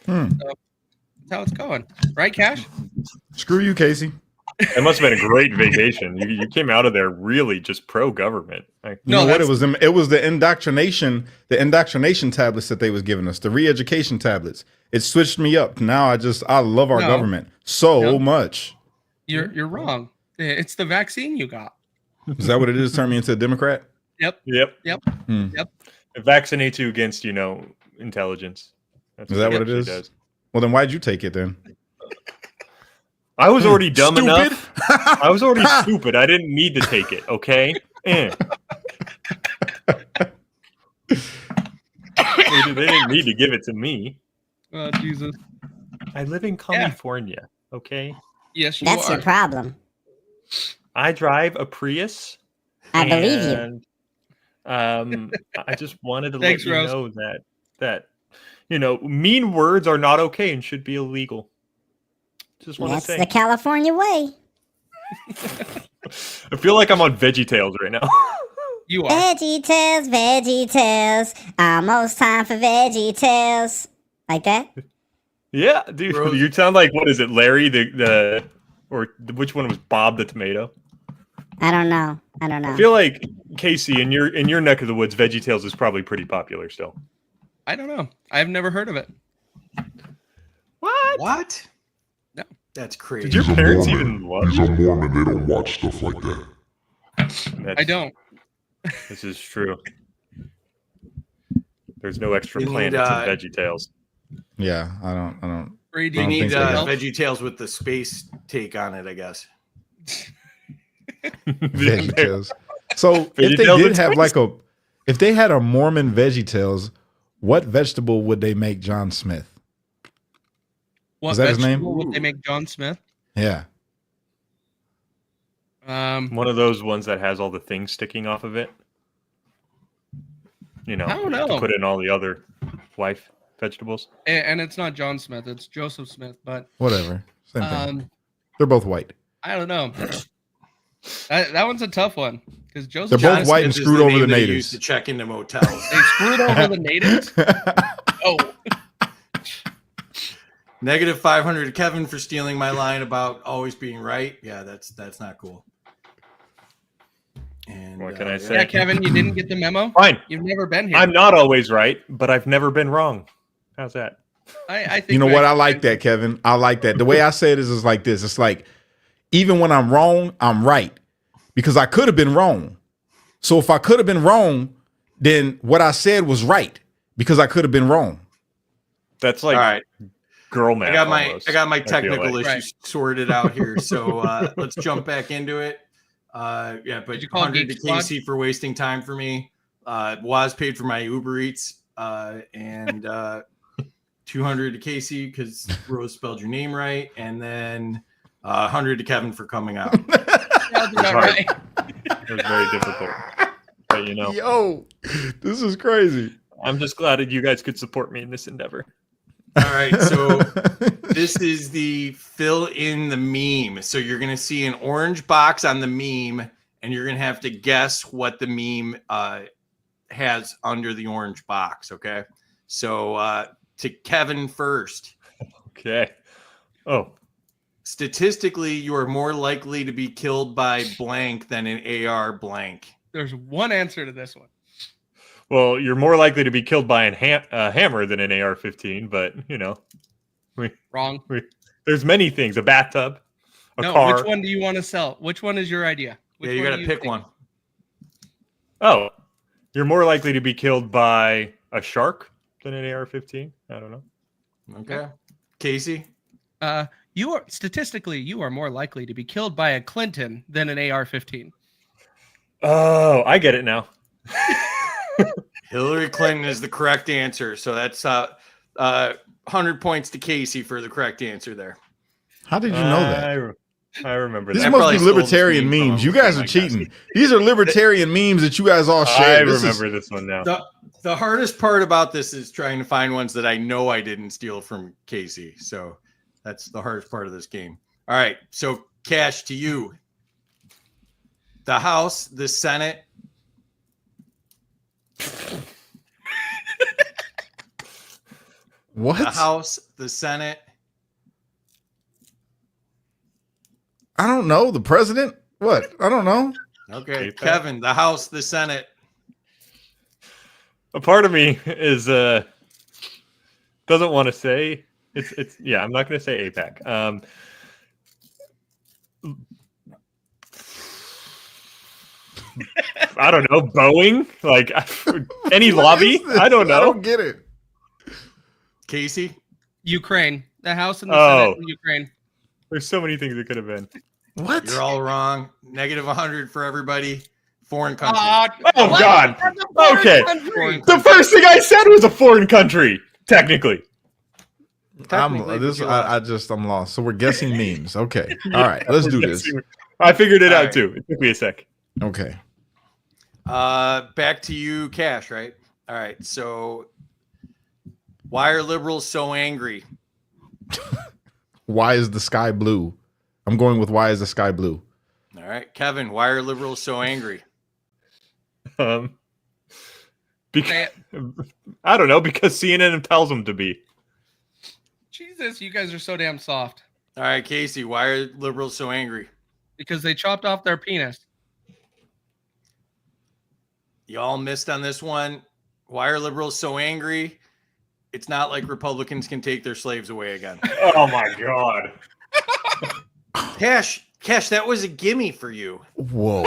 So that's how it's going, right, Cash? Screw you, Casey. It must have been a great vacation. You came out of there really just pro-government. You know what? It was the indoctrination tablets that they was giving us, the re-education tablets. It switched me up. Now I love our government so much. You're wrong. It's the vaccine you got. Is that what it is? Turn me into a Democrat? Yep. It vaccinates you against, intelligence. Is that what it is? Does. Well, then why'd you take it then? I was already dumb enough. I was already stupid. I didn't need to take it. Okay. They didn't need to give it to me. Oh, Jesus. I live in California. Okay. Yes, you That's are. your problem. I drive a Prius. I believe you. I just wanted to let you know that mean words are not okay and should be illegal. Just want to say. That's the California way. I feel like I'm on VeggieTales right now. You are. VeggieTales. Almost time for VeggieTales. Like that? Yeah, dude. Rose. You sound like, what is it, Larry? Which one was Bob the Tomato? I don't know. I feel like Casey, in your neck of the woods, VeggieTales is probably pretty popular still. I don't know. I've never heard of it. What? No. That's crazy. Did your parents even love He's a Mormon. They don't watch stuff like that. I don't. This is true. There's no extra You need, planets in VeggieTales. Yeah, I don't. Brady, You need think so. VeggieTales with the space take on it, I guess. VeggieTales. So if they VeggieTales did in have space. if they had a Mormon VeggieTales, what vegetable would they make John Smith? What Is that his name? vegetable would they make John Smith? Yeah. One of those ones that has all the things sticking off of it. I don't know. To put in all the other life vegetables. And it's not John Smith. It's Joseph Smith. But Whatever. Same thing. They're both white. I don't know. That one's a tough one because Joseph. They're both Smith, white and Smith is screwed over name the they natives. used to check into motels. They screwed over the natives. Oh. Negative 500 to Kevin for stealing my line about always being right. Yeah, that's not cool. And What can I say? Yeah, Kevin, you didn't get the memo. Fine. You've never been here. I'm not always right, but I've never been wrong. How's that? I think You know what? I like that, Kevin. I like that. The way I say it is like this. It's like, even when I'm wrong, I'm right. Because I could have been wrong. So if I could have been wrong, then what I said was right. Because I could have been wrong. That's like all right. Girl math. I got my feel technical like. issues sorted out here. So let's jump back into it. But you call 100 to Geek Squad? Casey for wasting time for me. Was paid for my Uber Eats. And 200 to Casey because Rose spelled your name right. And then 100 to Kevin for coming out. Sounds was about hard. right. It was very difficult. But Yo, this is crazy. I'm just glad that you guys could support me in this endeavor. All right, so this is the fill in the meme. So you're going to see an orange box on the meme, and you're going to have to guess what the meme has under the orange box. Okay, so to Kevin first. Okay. Oh, Statistically, you are more likely to be killed by blank than an AR blank. There's one answer to this one. well, you're more likely to be killed by a hammer than an AR-15, but Wrong. there's many things. A bathtub, a No, car. which one do you want to sell? Which one is your idea? Which Yeah, you one got do to pick think? one. Oh, you're more likely to be killed by a shark than an AR-15. I don't know. Okay, Casey. You are statistically you are more likely to be killed by a Clinton than an AR-15. Oh, I get it now. Hillary Clinton is the correct answer. So that's 100 points to Casey for the correct answer there. How did you know that? I remember These that. must probably be stole this libertarian meme from memes. him, You guys are I guess. cheating. These are libertarian memes that you guys all I share. remember this one now. The hardest part about this is trying to find ones that I know I didn't steal from Casey. So that's the hardest part of this game. All right. So, Cash, to you. The House, the Senate. What? The House, the Senate. I don't know. The president? What? I don't know. Okay. Keep that. Kevin, the House, the Senate. A part of me is doesn't want to say it's yeah, I'm not going to say APAC. I don't know, Boeing, like any What lobby. is this? I don't know. I don't get it. Casey. Ukraine. The House and the Oh. Senate in Ukraine. There's so many things it could have been. What? You're all wrong. Negative 100 for everybody. Foreign country. Oh what? God. That's a foreign Okay. country. The first thing I said was a foreign country, technically. Technically, but you lost. I'm lost. So we're guessing memes. Okay. All right. Let's do this. I figured it All out right. too. It took me a sec. Okay. Back to you, Cash, right? All right. So why are liberals so angry? Why is the sky blue? I'm going with why is the sky blue? All right. Kevin, why are liberals so angry? Because I don't know, because CNN tells them to be. Jesus, you guys are so damn soft. All right, Casey, why are liberals so angry? Because they chopped off their penis. Y'all missed on this one. Why are liberals so angry? It's not like Republicans can take their slaves away again. Oh my God. Cash, that was a gimme for you. Whoa.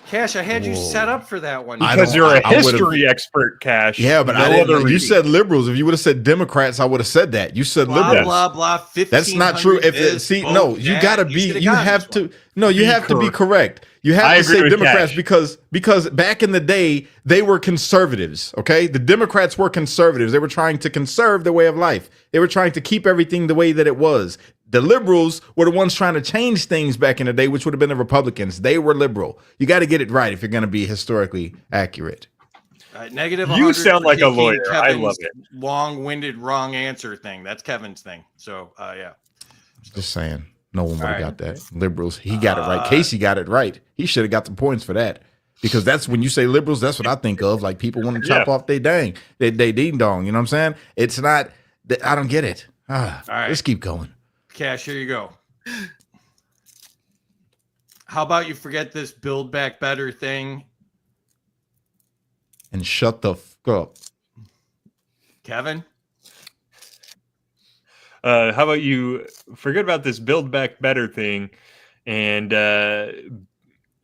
Cash, I had you Whoa. set up for that one. I Because don't- you're a I would've- history expert, Cash. Yeah, but No I didn't. other You reason. said liberals. If you would have said Democrats, I would have said that. You said blah, liberals. blah, blah. That's not true. If it, see, no, you gotta be. You have to. No, you Be have to be correct. You have I to agree say with Democrats Cash. because back in the day they were conservatives. Okay, the Democrats were conservatives. They were trying to conserve their way of life. They were trying to keep everything the way that it was. The liberals were the ones trying to change things back in the day, which would have been the Republicans. They were liberal. You got to get it right if you're going to be historically accurate. Negative. You 100 sound for like a taking lawyer. I Kevin's love it. Long-winded wrong answer thing. That's Kevin's thing. So yeah. Just saying. No one would have All right. got that. Liberals. He got it right. Casey got it right. He should have got the points for that. Because that's when you say liberals, that's what I think of. Like people want to chop Yeah. off they ding dong. You know what I'm saying? It's not. I don't get it. All right. Let's keep going. Cash, here you go. How about you forget this Build Back Better thing? And shut the fuck up. Kevin? How about you forget about this Build Back Better thing and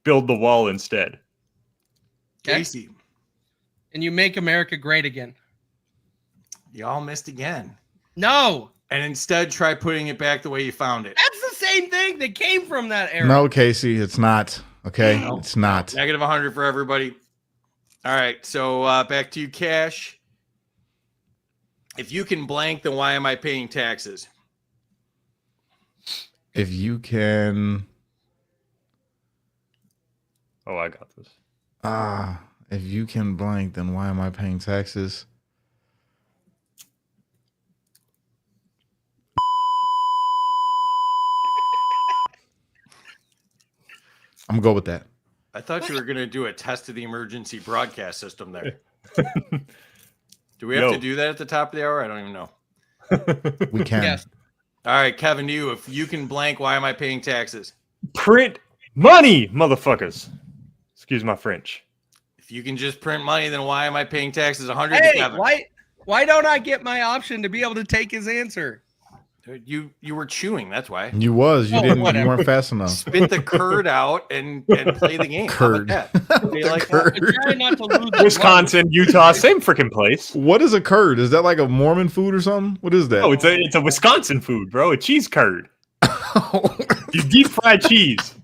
build the wall instead? Okay. Casey? And you make America great again. Y'all missed again. No, And instead, try putting it back the way you found it. that's the same thing that came from that era. No, Casey, it's not. Okay, No. it's not. Negative 100 for everybody. All right, so back to you, Cash. If you can blank, then why am I paying taxes? If you can Oh, I got this. If you can blank, then why am I paying taxes? I'm gonna go with that. I thought you were going to do a test of the emergency broadcast system there. Do we have to do that at the top of the hour? I don't even know. We can. Yes. All right, Kevin, you. If you can blank, why am I paying taxes? Print money, motherfuckers. Excuse my French. If you can just print money, then why am I paying taxes? 100 to Hey, Kevin. why don't I get my option to be able to take his answer? You were chewing. That's why. You whatever. weren't fast enough. Spit the curd out and play the game. Curd. How about that? Do you like that? I'm trying not to lose the Wisconsin, Utah, same freaking place. What is a curd? Is that like a Mormon food or something? What is that? Oh, it's a Wisconsin food, bro. A cheese curd. You deep fried cheese.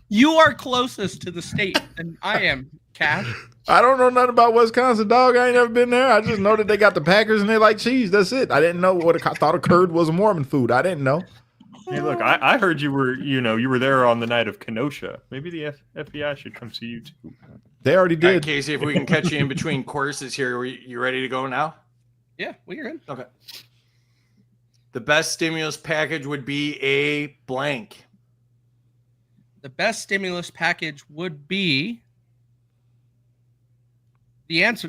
You are closest to the state than I am, Cash. I don't know nothing about Wisconsin, dog. I ain't never been there. I just know that they got the Packers and they like cheese. That's it. I didn't know I thought a curd was a Mormon food. I didn't know. Hey, look, I heard you were there on the night of Kenosha. Maybe the FBI should come see you too. They already All right, did. Casey, if we can catch you in between courses here, you ready to go now? Yeah, we're in. Okay. The best stimulus package would be a blank. The best stimulus package would be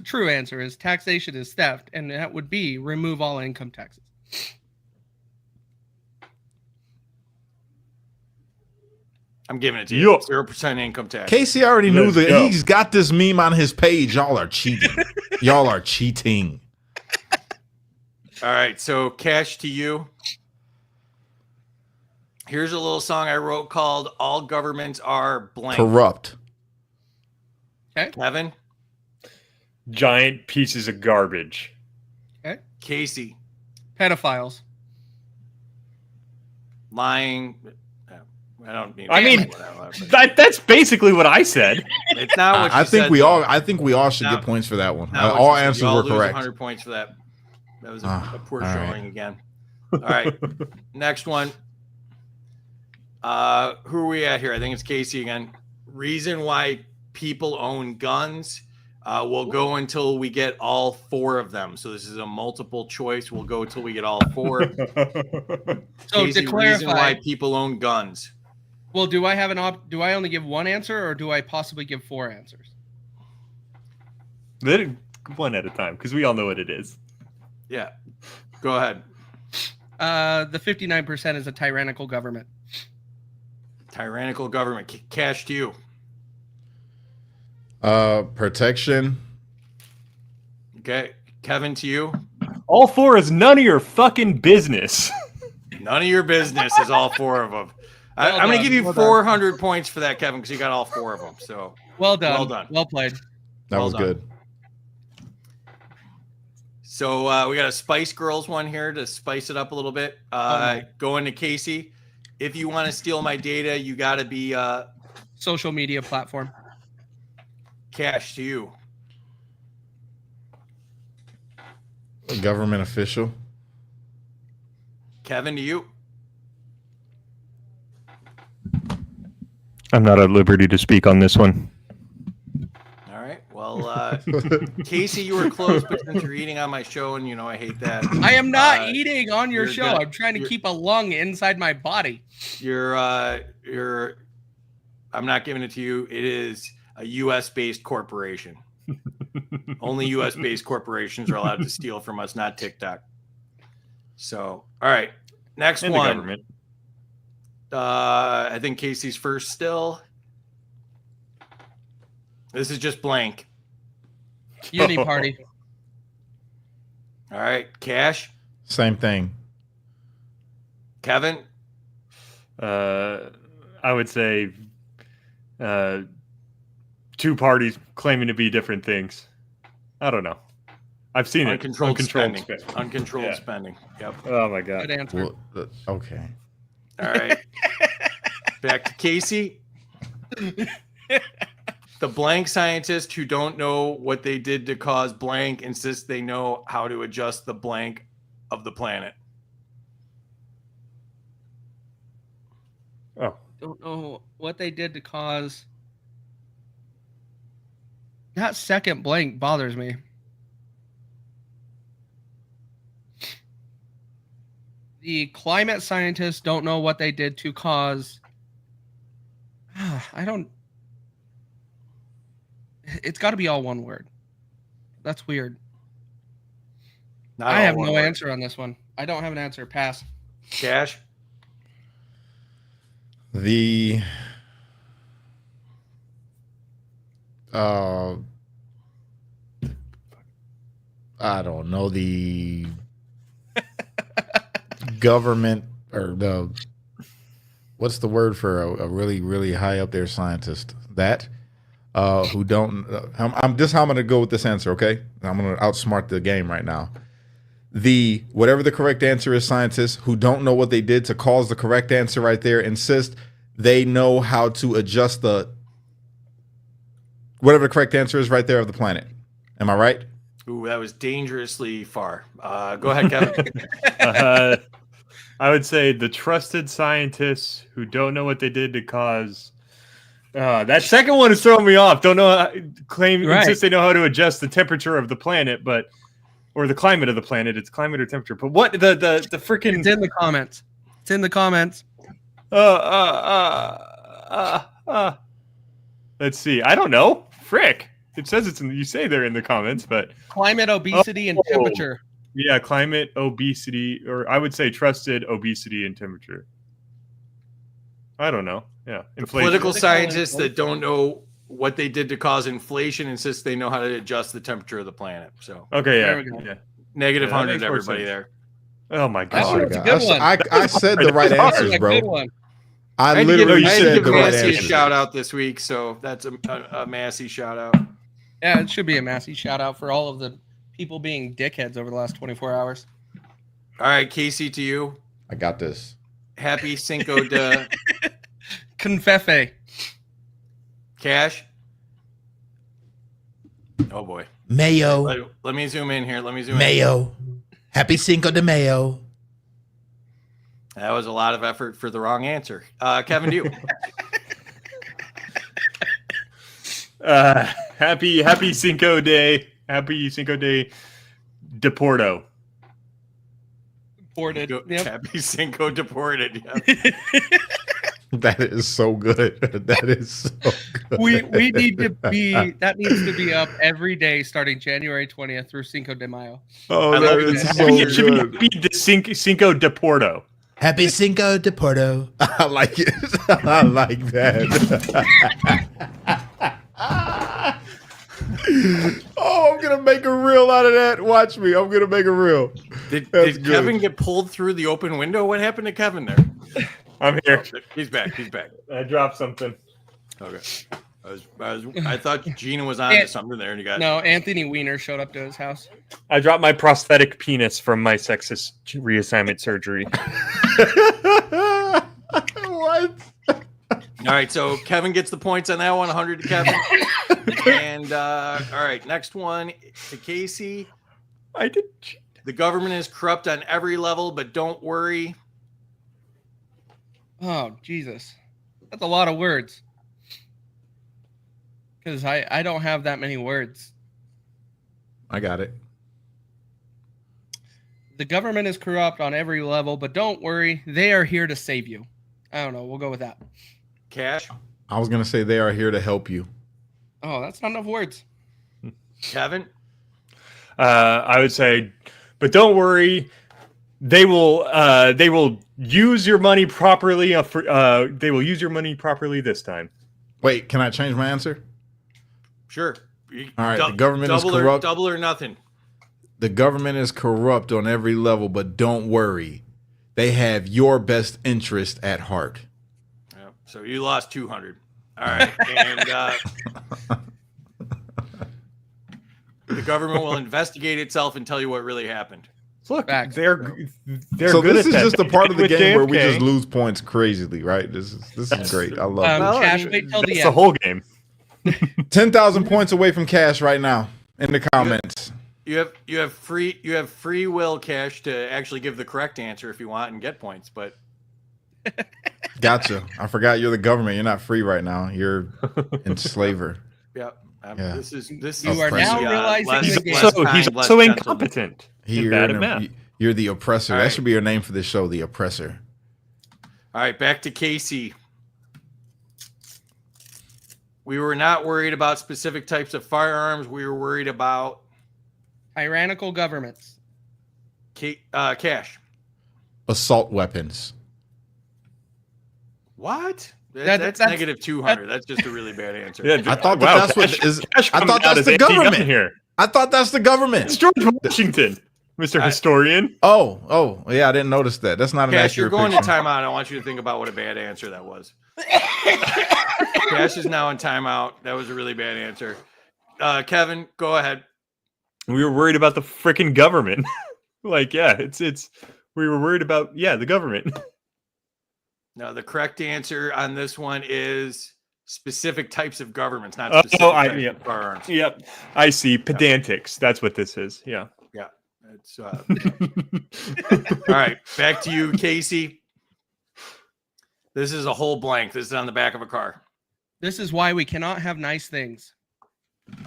true answer is taxation is theft, and that would be remove all income taxes. I'm giving it to you. Yo. 0% income tax. Casey already knew Let's that go. he's got this meme on his page. Y'all are cheating. Y'all are cheating. All right, so Cash to you. Here's a little song I wrote called All Governments Are Blank. Corrupt. Okay. Kevin, Giant pieces of garbage. Okay. Casey, Pedophiles. lying. I don't mean. I mean, whatever, but that's basically what I said. it's not what you I think said, we though. all. I think we all should Not- get points for that one. Not what All you said. answers You all were lose correct. 100 points for that. That was a poor all right. showing again. All right, next one. Who are we at here? I think it's Casey again. Reason why people own guns. We'll go until we get all 4 of them. So this is a multiple choice. We'll go until we get all 4. So Casey, to reason why clarify, people own guns. well, do I have do I only give one answer, or do I possibly give 4 answers? One at a time, because we all know what it is. Yeah, go ahead. The 59% is a tyrannical government. Tyrannical government. Cash to you. Protection. Okay, Kevin to you. All 4 is none of your fucking business. None of your business is all 4 of them. Well I'm going to done, give you well done. 400 points for that, Kevin, because you got all 4 of them. So Well done. Well done. Well played. That Well was done. good. So we got a Spice Girls one here to spice it up a little bit. Going to Casey. If you want to steal my data, you got to be Social media platform. Cash to you. A government official. Kevin to you. I'm not at liberty to speak on this one. All right. Well, Casey, you were close, but since you're eating on my show, and I hate that. I am not eating on your you're show. gonna- I'm trying to you're- keep a lung inside my body. You're. I'm not giving it to you. It is a U.S. based corporation. Only U.S. based corporations are allowed to steal from us, not TikTok. So, all right. Next And the one. government. I think Casey's first still. This is just blank. Uni party. All right. Cash. Same thing. Kevin. I would say 2 parties claiming to be different things. I don't know. I've seen Uncontrolled it. spending. spending. Uncontrolled Yeah. spending. Yep. Oh my god. Good answer. Well, okay. All right. Back to Casey. The blank scientists who don't know what they did to cause blank insist they know how to adjust the blank of the planet. Oh. Don't know what they did to cause That second blank bothers me. The climate scientists don't know what they did to cause. I don't. It's got to be all one word. That's weird. Not I all have one no word. answer on this one. I don't have an answer. Pass. Cash. The I don't know, the government or the what's the word for a really really high up there scientist that who don't I'm just how I'm gonna go with this answer. Okay, I'm gonna outsmart the game right now. The whatever the correct answer is, scientists who don't know what they did to cause the correct answer right there insist they know how to adjust the whatever the correct answer is right there of the planet. Am I right? Ooh, that was dangerously far. Go ahead, Kevin. I would say the trusted scientists who don't know what they did to cause. That second one is throwing me off. Don't know. Insist they know how to adjust the temperature of the planet, or the climate of the planet. It's climate or temperature. But what the freaking? It's in the comments. It's in the comments. Let's see. I don't know. Frick. It says it's in. You say they're in the comments, but Climate, obesity, and temperature. Yeah, climate, obesity, or I would say trusted obesity and temperature. I don't know. Yeah, inflation. Political scientists that don't know what they did to cause inflation insist they know how to adjust the temperature of the planet. So Okay, yeah, There we go. yeah. negative Yeah, that 100 makes more everybody sense. there. Oh my That's god. a good one. I said the right That's answers, a bro. good one. I had to literally give, I had to said give the right Massey a answers. shout out this week, so that's a Massey shout out. Yeah, it should be a Massey shout out for all of the people being dickheads over the last 24 hours. All right, Casey, to you. I got this. Happy Cinco de Confefe. Cash. Oh boy. Mayo. Let me zoom in here. Let me zoom in. Mayo. Happy Cinco de Mayo. That was a lot of effort for the wrong answer. Kevin, do you? Happy Cinco de Porto. Ported. Yep. Happy Cinco deported. Yep. That is so good. That is so good. We need to be, that needs to be up every day starting January 20th through Cinco de Mayo. Oh, I that love is that. so It should good. be the Cinco de Porto. Happy Cinco de Porto. I like it. I like that. Oh, I'm gonna make a reel out of that. Watch me. I'm gonna make a reel. Did good. Kevin get pulled through the open window? What happened to Kevin there? I'm here. He's back. He's back. I dropped something. Okay. I thought Gina was on to something there, and you got No, Anthony Weiner showed up to his house. I dropped my prosthetic penis from my sexist reassignment surgery. What? All right, so Kevin gets the points on that one, 100 to Kevin. And all right, next one to Casey. I did. The government is corrupt on every level, but don't worry. Oh, Jesus. That's a lot of words. Because I don't have that many words. I got it. The government is corrupt on every level, but don't worry. They are here to save you. I don't know. We'll go with that. Cash, I was gonna say they are here to help you. Oh, that's not enough words. Kevin, I would say, but don't worry. They will use your money properly. They will use your money properly this time. Wait, can I change my answer? sure. All right, the government is corrupt. Double or nothing. The government is corrupt on every level, but don't worry. They have your best interest at heart. Yeah, so you lost 200. All right, and the government will investigate itself and tell you what really happened. Look, Facts. they're So good this at is that. just the part of the With game where we JFK. just lose points crazily, right? This is great. I love it. Well, Cash, wait till the That's end. the whole game. 10,000 points away from cash right now in the comments. You have free will, Cash, to actually give the correct answer if you want and get points. But Gotcha. I forgot you're the government. You're not free right now. You're enslaver. yeah, Yeah. This is You are now realizing less, the game. less So he's kind, less so gentle. incompetent. You're, bad at math. you're the oppressor. All That right. should be your name for this show, the oppressor. All right, back to Casey. We were not worried about specific types of firearms. We were worried about Tyrannical governments. cash. Assault weapons. What? That's- That's negative 200. That's just a really bad answer. Yeah, I thought wow, that's what Cash- is. Cash I coming thought out that's as the anti-gun government. here. I thought that's the It's government. George Washington, Mr. Historian. Oh, yeah, I didn't notice that. That's not an Cash, you're accurate going picture. to timeout. I want you to think about what a bad answer that was. Cash is now in timeout. That was a really bad answer. Kevin, go ahead. We were worried about the freaking government. Like, yeah, it's. We were worried about the government. No, the correct answer on this one is specific types of governments, not Oh, specific types yep. of firearms. Yep, I see. Pedantics. That's what this is. Yeah. Yeah. It's, all right, back to you, Casey. This is a whole blank. This is on the back of a car. This is why we cannot have nice things.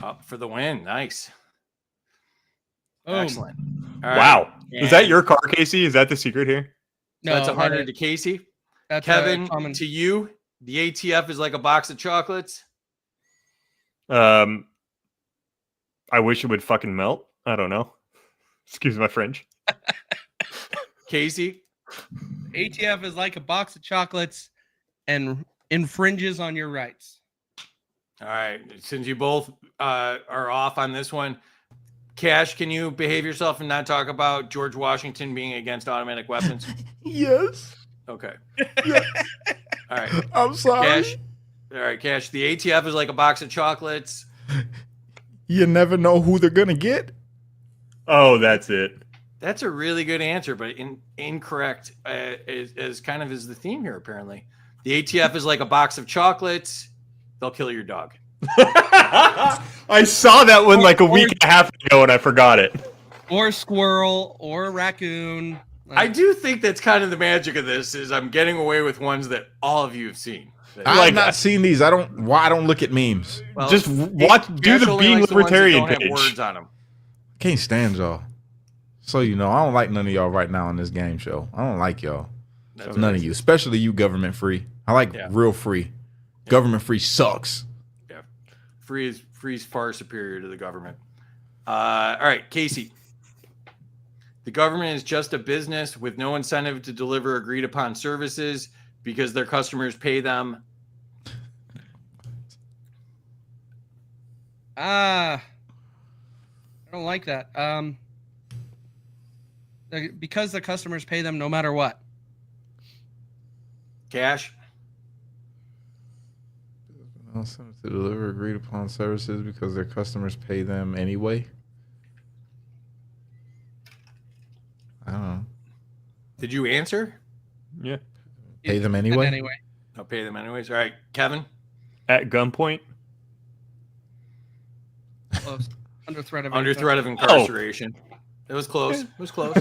Up for the win. Nice. Boom. Excellent. All right. Wow. Is that And your car, Casey? Is that the secret here? so that's No, 100 to Casey. that's Kevin, common. to you, the ATF is like a box of chocolates. I wish it would fucking melt. I don't know. Excuse my French. Casey, ATF is like a box of chocolates and infringes on your rights. all right. Since you both are off on this one, Cash, can you behave yourself and not talk about George Washington being against automatic weapons? Yes. Okay. All right. I'm sorry. Cash. All right, Cash. The ATF is like a box of chocolates. You never know who they're gonna get. Oh, that's it. That's a really good answer, but incorrect as kind of is the theme here, apparently. The ATF is like a box of chocolates. They'll kill your dog. I saw that one like a week and a half ago and I forgot it. Or squirrel or raccoon. I do think that's kind of the magic of this is I'm getting away with ones that all of you have seen. I've Like- not seen these. I don't look at memes. Well, Just watch, do Cash the only being likes the ones that libertarian don't have page. words on them. Can't stand y'all. So you know, I don't like none of y'all right now on this game show. I don't like y'all. That's None of you, especially you, government free. I like real free. Government free sucks. Yeah, free is far superior to the government. All right, Casey. The government is just a business with no incentive to deliver agreed upon services because their customers pay them. I don't like that. Because the customers pay them no matter what. Cash. No incentive to deliver agreed upon services because their customers pay them anyway. I don't know. Did you answer? Yeah. Pay them And anyway. anyway. I'll pay them anyways. All right, Kevin. At gunpoint. Close. Under threat of Under anything. threat of incarceration. It was close. It was close.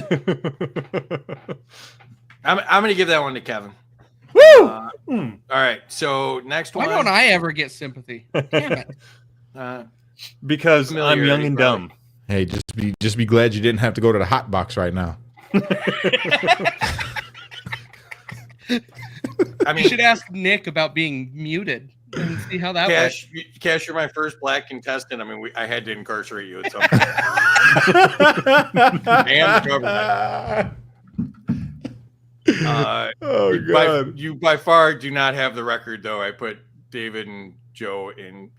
I'm going to give that one to Kevin. Woo! All right. So next Why one. don't I ever get sympathy? Damn it. Because I'm young and dumb. Hey, just be glad you didn't have to go to the hot box right now. I You mean, should ask Nick about being muted and see how that works. Cash, you're my first black contestant. I mean, I had to incarcerate you at some point. And the government. Oh You by far do not have the record, though. I put David and Joe in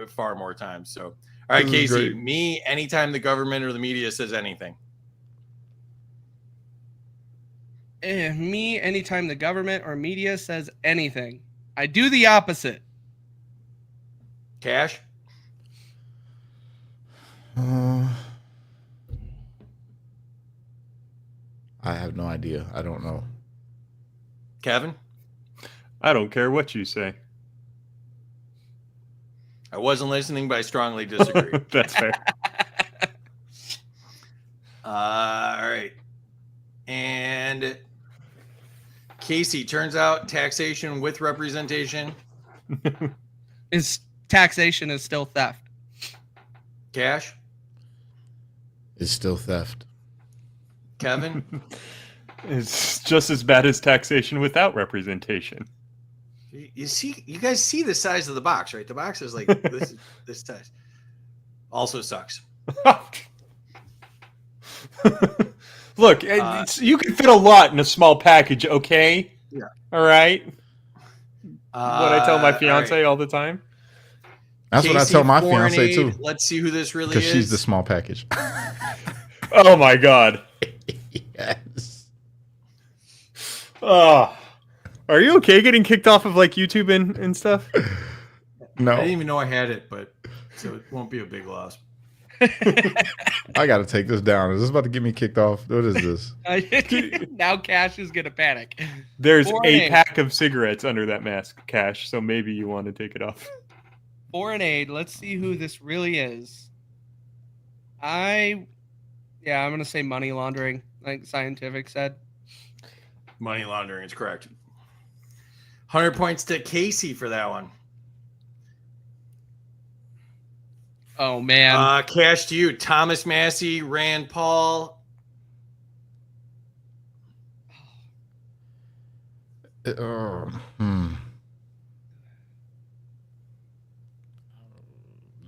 far more times. So, all right, This is Casey, great. me, anytime the government or the media says anything. Me, anytime the government or media says anything, I do the opposite. Cash, I have no idea. I don't know. Kevin, I don't care what you say. I wasn't listening, but I strongly disagree. That's fair. All right. And Casey, turns out taxation with representation. Is taxation is still theft. Cash, It's still theft. Kevin. It's just as bad as taxation without representation. You see, you guys see the size of the box, right? The box is like this size. Also sucks. Look, you can fit a lot in a small package, okay? Yeah. All right. What I tell my all fiance right. all the time. That's what I Casey tell my Foreign fiance too. Aid, let's see who this really Because is. she's the small package. Oh my god. Yes. Oh. Are you okay getting kicked off of like YouTube and stuff? No. I didn't even know I had it, but so it won't be a big loss. I got to take this down. Is this about to get me kicked off? What is this? Now Cash is gonna panic. There's Foreign a Aid. pack of cigarettes under that mask, Cash, so maybe you want to take it off. Foreign Aid. Let's see who this really is. I'm gonna say money laundering, like Scientific said. Money laundering is correct. 100 points to Casey for that one. Oh man. Cash to you. Thomas Massey, Rand Paul.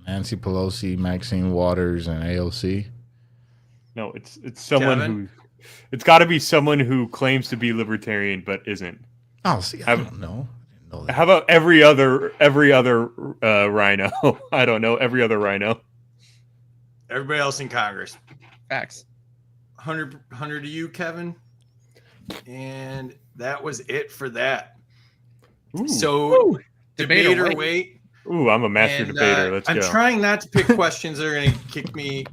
Nancy Pelosi, Maxine Waters, and AOC. No, it's someone Kevin? who it's got to be someone who claims to be libertarian but isn't. Oh, see, I don't know. I didn't know that. How about every other rhino? I don't know, every other rhino. Everybody else in Congress. Facts. 100 to you, Kevin. And that was it for that. Ooh. So, Debater debater wait. wait. Ooh, I'm a master And, debater. Let's I'm go. trying not to pick questions that are going to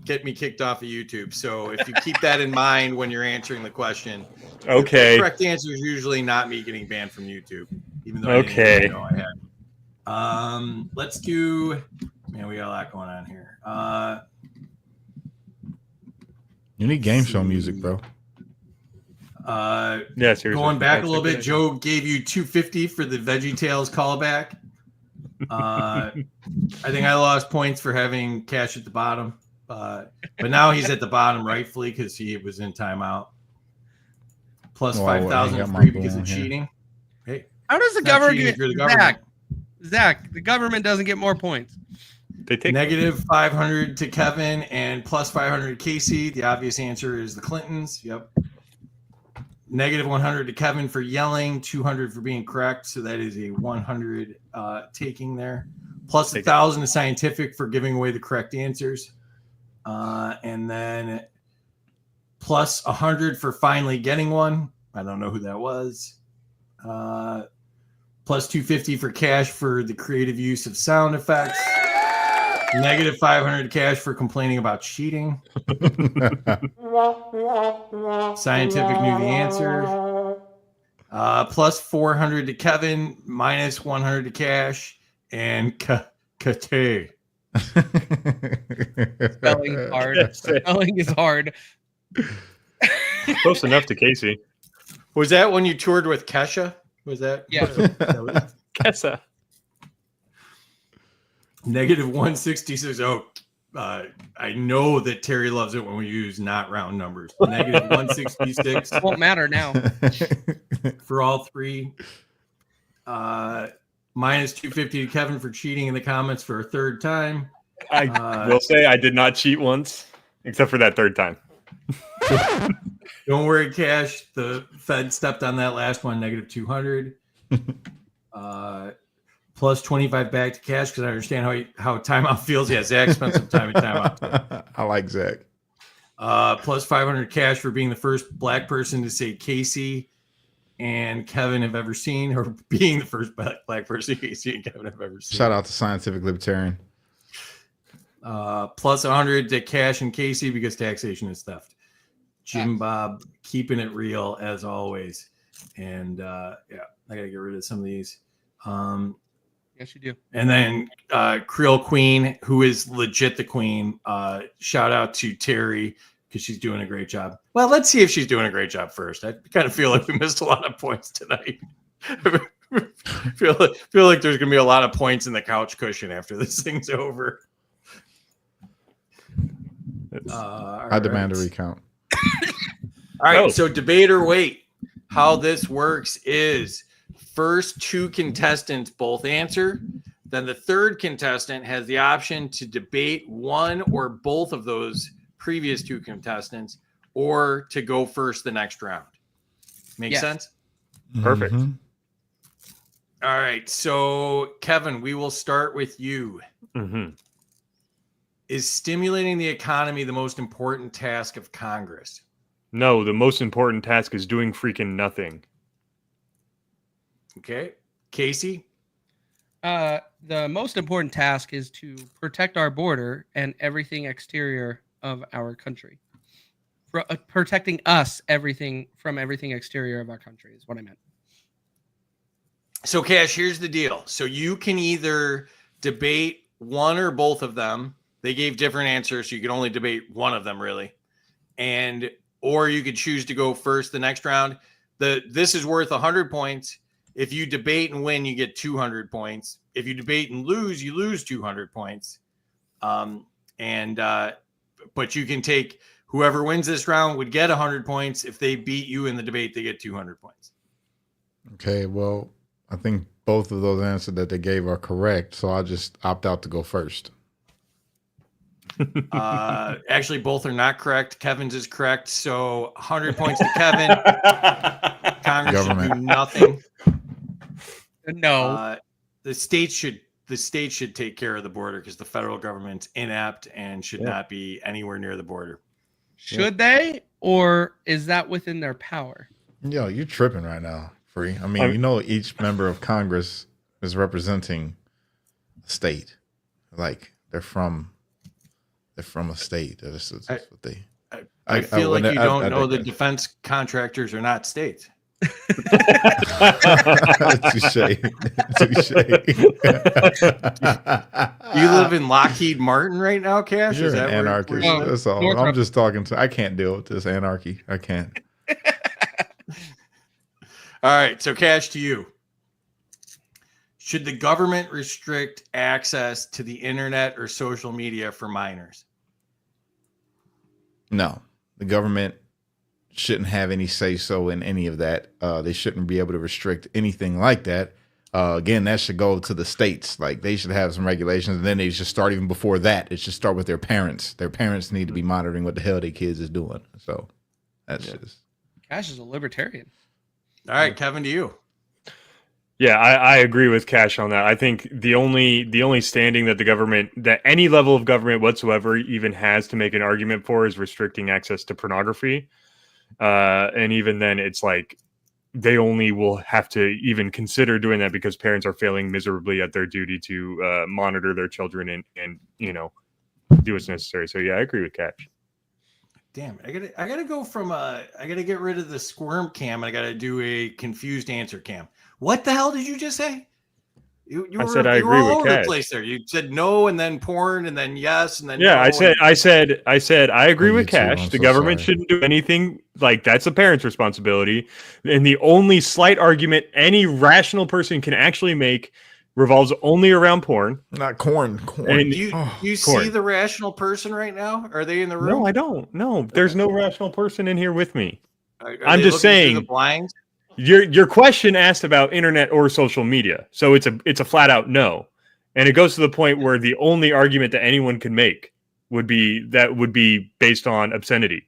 get me kicked off of YouTube. So if you keep that in mind when you're answering the question, Okay. the correct answer is usually not me getting banned from YouTube, even though Okay. I didn't know I had. Let's do. Man, we got a lot going on here. You need game show music, bro. Yeah, seriously. going back a That's little good bit, Joe gave you 250 for the Veggie Tales callback. I think I lost points for having Cash at the bottom, but now he's at the bottom rightfully because he was in timeout. Plus Oh, 5,000 I got my free because ball of here. cheating. Hey, How does the it's not government cheating get if you're the government. Zach, the government doesn't get more points. They take Negative 500 to Kevin and plus 500 to Casey. The obvious answer is the Clintons. Yep. Negative 100 to Kevin for yelling, 200 for being correct. So that is a 100 taking there. Plus 1,000 to Scientific for giving away the correct answers. And then plus 100 for finally getting one. I don't know who that was. Plus 250 for Cash for the creative use of sound effects. Negative 500 Cash for complaining about cheating. Scientific knew the answer. Plus 400 to Kevin, minus 100 to Cash, and Kate. Spelling is hard. Spelling is hard. close enough to Casey. Was that when you toured with Kesha? Was that? Yeah. Kessa. Negative 166. Oh, I know that Terry loves it when we use not round numbers. Negative 166 Won't matter now. for all three. Minus 250 to Kevin for cheating in the comments for a third time. I will say I did not cheat once, except for that third time. Don't worry, Cash. The Fed stepped on that last one. Negative 200. Plus 25 back to Cash because I understand how timeout feels. Yeah, Zach spent some time in timeout. I like Zach. Plus 500 Cash for being the first black person to say Casey and Kevin have ever seen, or being the first black person Casey and Kevin have ever seen. Shout out to Scientific Libertarian. Plus 100 to Cash and Casey because taxation is theft. Jim Bob keeping it real as always. And I gotta get rid of some of these. Yes, you do. And then Creole Queen, who is legit the queen. Shout out to Terry because she's doing a great job. Well, let's see if she's doing a great job first. I kind of feel like we missed a lot of points tonight. feel like there's gonna be a lot of points in the couch cushion after this thing's over. I demand a recount. All right, Oh. so debate or wait. How this works is first two contestants both answer. Then the third contestant has the option to debate one or both of those previous two contestants or to go first the next round. Make Yes. sense? Perfect. Mhm. All right. So, Kevin, we will start with you. Mm-hmm. Is stimulating the economy the most important task of Congress? No, the most important task is doing freaking nothing. Okay. Casey? The most important task is to protect our border and everything exterior of our country. Protecting us, everything exterior of our country is what I meant. So, Cash, here's the deal. So you can either debate one or both of them. They gave different answers, so you can only debate one of them, really. Or you could choose to go first the next round. This is worth 100 points. If you debate and win, you get 200 points. If you debate and lose, you lose 200 points. But you can take whoever wins this round would get 100 points. If they beat you in the debate, they get 200 points. Okay, well, I think both of those answers that they gave are correct, so I'll just opt out to go first. Actually, both are not correct. Kevin's is correct. So 100 points to Kevin. Congress should do nothing. No. The state should take care of the border because the federal government's inept and should not be anywhere near the border. Should they, or is that within their power? Yo, you're tripping right now, Free. I mean, you know, each member of Congress is representing a state. Like they're from a state. That's what they. I feel like you don't know the defense contractors are not states. Touche. You live in Lockheed Martin right now, Cash? You're Is an that anarchist. where- That's all. Northrop. I'm just talking to. I can't deal with this anarchy. I can't. All right, so Cash, to you. Should the government restrict access to the internet or social media for minors? No, the government shouldn't have any say so in any of that. They shouldn't be able to restrict anything like that. Again, that should go to the states. Like they should have some regulations, and then they should start even before that. It should start with their parents. Their parents need to be monitoring what the hell their kids is doing. So that's just. Cash is a libertarian. All right, Kevin, to you. Yeah, I agree with Cash on that. I think the only standing that the government, that any level of government whatsoever even has to make an argument for is restricting access to pornography. And even then, it's like they only will have to even consider doing that because parents are failing miserably at their duty to monitor their children and do what's necessary. So yeah, I agree with Cash. Damn, I gotta go from I gotta get rid of the squirm cam. I gotta do a confused answer cam. What the hell did you just say? You I said I agree all with over Cash. the place there. You said no, and then porn, and then yes, and then Yeah, no, I said I agree Oh, with you too. Cash. I'm The so government sorry. shouldn't do anything. Like that's a parent's responsibility. And the only slight argument any rational person can actually make revolves only around porn. Not corn. Corn. And- Do you corn. see the rational person right now? Are they in the room? No, I don't. No, there's no rational person in here with me. Are I'm they just looking through saying- the blinds. Your question asked about internet or social media, so it's a flat out no, and it goes to the point where the only argument that anyone could make would be based on obscenity,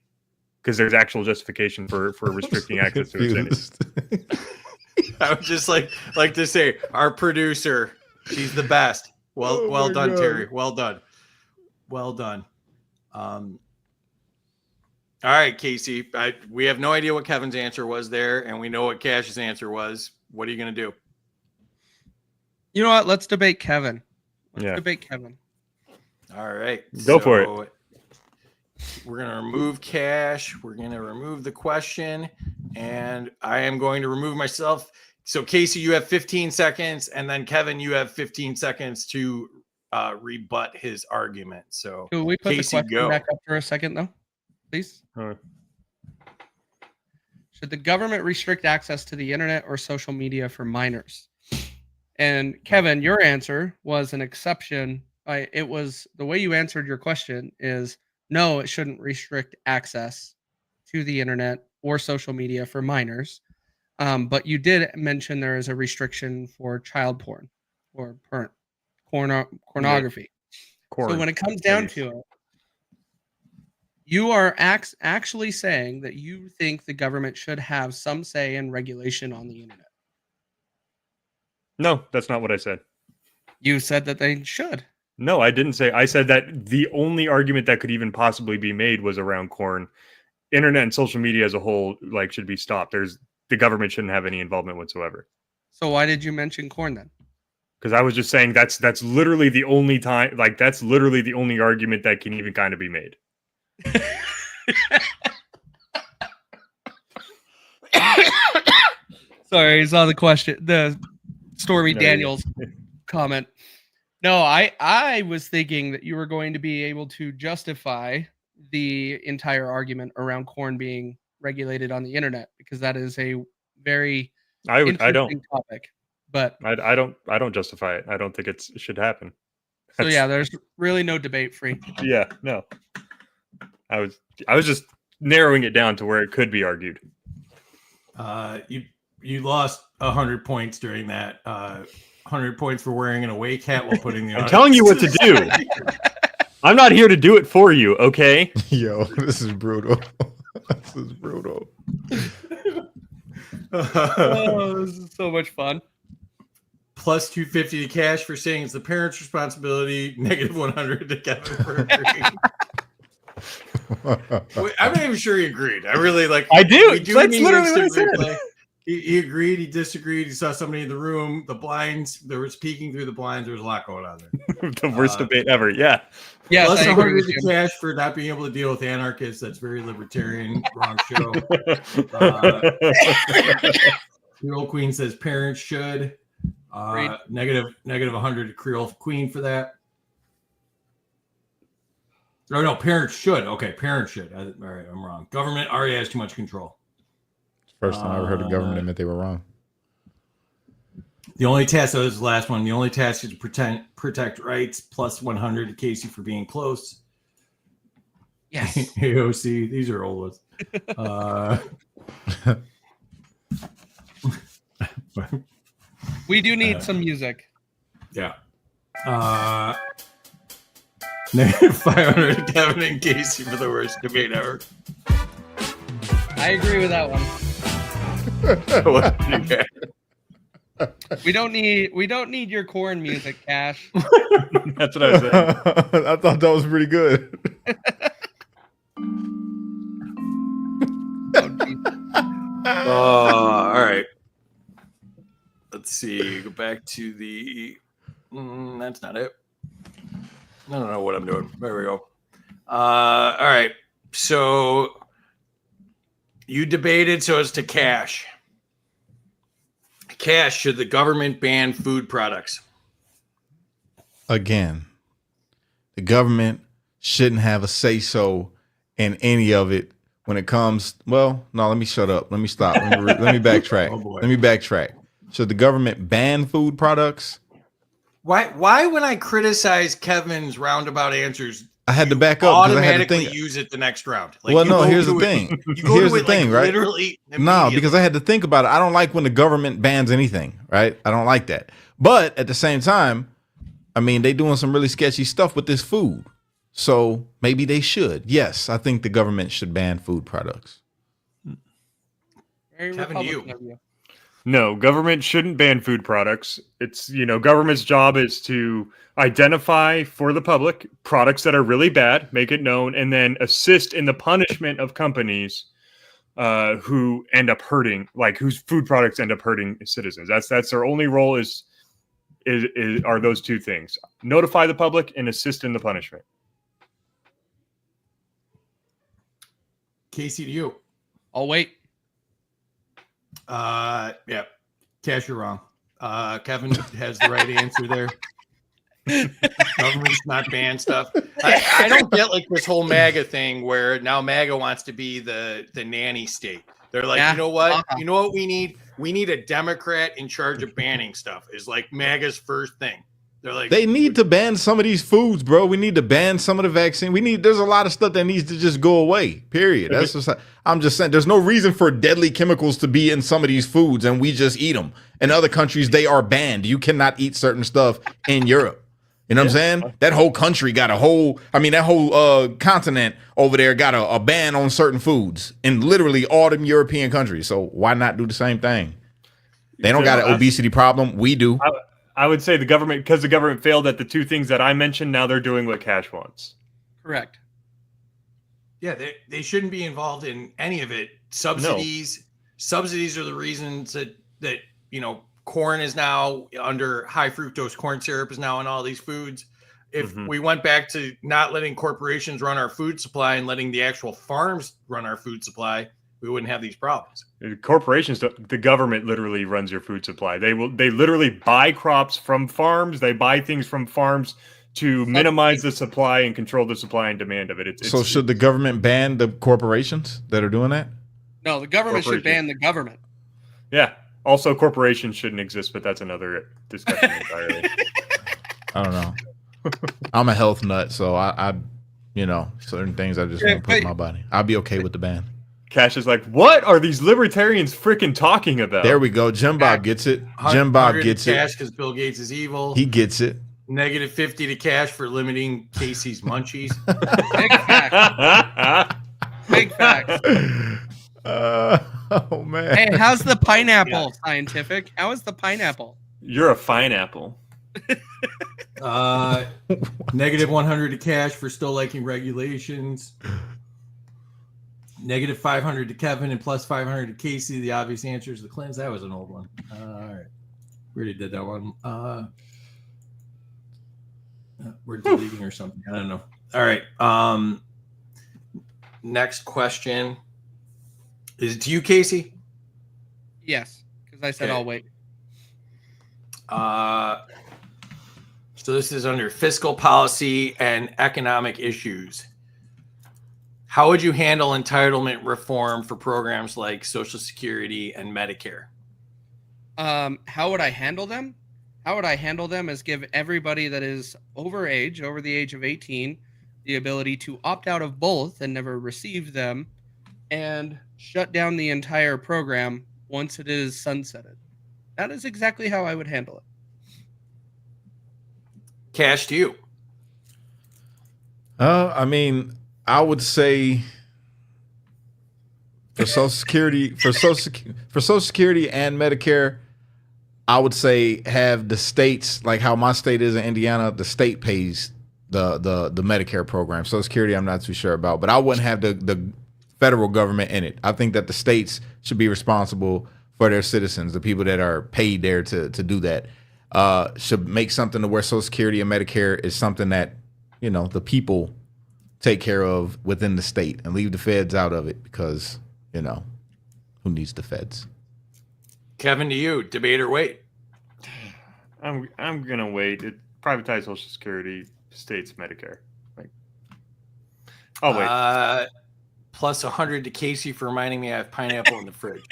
because there's actual justification for restricting access to obscenity. Confused. I would just like to say our producer, she's the best. Well, Oh well my done, God. Terry. Well done. All right, Casey. We have no idea what Kevin's answer was there, and we know what Cash's answer was. What are you going to do? You know what? Let's debate Kevin. Yeah. Debate Kevin. All right. Go for it. We're going to remove Cash. We're going to remove the question, and I am going to remove myself. So, Casey, you have 15 seconds, and then Kevin, you have 15 seconds to rebut his argument. So, Could we put Casey, the question go. back up for a second, though? Please? Huh. Should the government restrict access to the internet or social media for minors? And Kevin, your answer was an exception. It was the way you answered your question is no, it shouldn't restrict access to the internet or social media for minors. But you did mention there is a restriction for child porn or pornography. So when it comes down to it, you are actually saying that you think the government should have some say in regulation on the internet. No, that's not what I said. You said that they should. No, I didn't say. I said that the only argument that could even possibly be made was around corn. Internet and social media as a whole, like, should be stopped. The government shouldn't have any involvement whatsoever. So why did you mention corn then? Because I was just saying that's literally the only time, like, that's literally the only argument that can even kind of be made. Sorry, I saw the Stormy Daniels comment. No, I was thinking that you were going to be able to justify the entire argument around corn being regulated on the internet because that is a very interesting topic. But I don't justify it. I don't think it should happen. So yeah, there's really no debate free. Yeah, no. I was just narrowing it down to where it could be argued. You lost 100 points during that. 100 points for wearing an away hat while putting the. I'm telling you what to do. I'm not here to do it for you, okay? Yo, this is brutal. This is brutal. Oh, this is so much fun. Plus 250 to cash for saying it's the parents' responsibility. Negative 100 to Kevin for agreeing. I'm not even sure he agreed. I really like. I do. That's literally what I said. He agreed. He disagreed. He saw somebody in the room. The blinds. There was peeking through the blinds. There was a lot going on there. The worst debate ever. Yeah. Yes, plus I agree 100 to cash for not being able to deal with anarchists. That's very libertarian. Wrong show. Creole Queen says parents should. Negative 100 to Creole Queen for that. Oh, no, parents should. Okay, parents should. All right, I'm wrong. Government already has too much control. First time I ever heard the government admit they were wrong. The only task, this is the last one. The only task is to protect rights. Plus 100 to Casey for being close. Yes. AOC. These are old ones. We do need some music. Yeah. Negative 500 to Kevin and Casey for the worst debate ever. I agree with that one. Okay. We don't need your corn music, Cash. That's what I was saying. I thought that was pretty good. All right. Let's see. Go back to the. That's not it. I don't know what I'm doing. There we go. All right. So you debated so as to cash. Cash, should the government ban food products? Again, the government shouldn't have a say-so in any of it when it comes. Well, no, let me shut up. Let me stop. Let me backtrack. Oh, boy. Let me backtrack. Should the government ban food products? Why when I criticize Kevin's roundabout answers, I had to back up because I had to automatically think. use it the next round? Like, Well, you no, go here's to the it- thing. You go Here's to the it, thing, like, right? literally No, immediately. because I had to think about it. I don't like when the government bans anything, right? I don't like that. But at the same time, I mean, they doing some really sketchy stuff with this food. So maybe they should. Yes, I think the government should ban food products. Very Kevin, Republican of you. No, government shouldn't ban food products. It's, government's job is to identify for the public products that are really bad, make it known, and then assist in the punishment of companies who end up hurting, like whose food products end up hurting citizens. That's their only role are those two things: notify the public and assist in the punishment. Casey, to you. I'll wait. Yeah. Cash, you're wrong. Kevin has the right answer there. Government's not ban stuff. I don't get like this whole MAGA thing where now MAGA wants to be the nanny state. They're like, Yeah. you know what? Uh-huh. You know what we need? We need a Democrat in charge of banning stuff. Is like MAGA's first thing. They're like, They need to ban some of these foods, bro. We need to ban some of the vaccine. There's a lot of stuff that needs to just go away. Period. That's just, I'm just saying there's no reason for deadly chemicals to be in some of these foods and we just eat them. In other countries, they are banned. You cannot eat certain stuff in Europe. You know what I'm saying? That whole country got that whole continent over there got a ban on certain foods in literally all them European countries. So why not do the same thing? They don't got an obesity problem. We do. I would say the government, because the government failed at the two things that I mentioned, now they're doing what Cash wants. Correct. yeah, they shouldn't be involved in any of it. Subsidies are the reasons that corn is now under high fructose corn syrup is now in all these foods. If we went back to not letting corporations run our food supply and letting the actual farms run our food supply, we wouldn't have these problems. Corporations, the government literally runs your food supply. They literally buy crops from farms. They buy things from farms to minimize the supply and control the supply and demand of it. So should the government ban the corporations that are doing that? No, the government should ban the government. Yeah. Also, corporations shouldn't exist, but that's another discussion entirely. I don't know. I'm a health nut, so I certain things I just want to put in my body. I'll be okay with the ban. Cash is like, what are these libertarians freaking talking about? There we go. Jim Bob gets it. Jim Bob gets it. Cash because Bill Gates is evil. He gets it. -50 to Cash for limiting Casey's munchies. Big facts. Big facts. Oh man. Hey, how's the pineapple, Scientific? How is the pineapple? You're a fine apple. -100 to Cash for still liking regulations. -500 to Kevin and +500 to Casey. The obvious answer is the Clintons. That was an old one. All right. We already did that one. We're deleting or something. I don't know. All right. Next question. Is it to you, Casey? Yes, because I said Okay. I'll wait. So this is under fiscal policy and economic issues. How would you handle entitlement reform for programs like Social Security and Medicare? How would I handle them? How would I handle them is give everybody that is over the age of 18, the ability to opt out of both and never receive them, and shut down the entire program once it is sunsetted. That is exactly how I would handle it. Cash to you. I mean, I would say for Social Security, for Social Security and Medicare, I would say have the states, like how my state is in Indiana, the state pays the Medicare program. Social Security, I'm not too sure about, but I wouldn't have the federal government in it. I think that the states should be responsible for their citizens, the people that are paid there to do that. Should make something to where Social Security and Medicare is something that, the people take care of within the state and leave the feds out of it because, who needs the feds? Kevin to you. Debate or wait? I'm gonna wait. It privatize Social Security, states Medicare. I'll wait. +100 to Casey for reminding me I have pineapple in the fridge.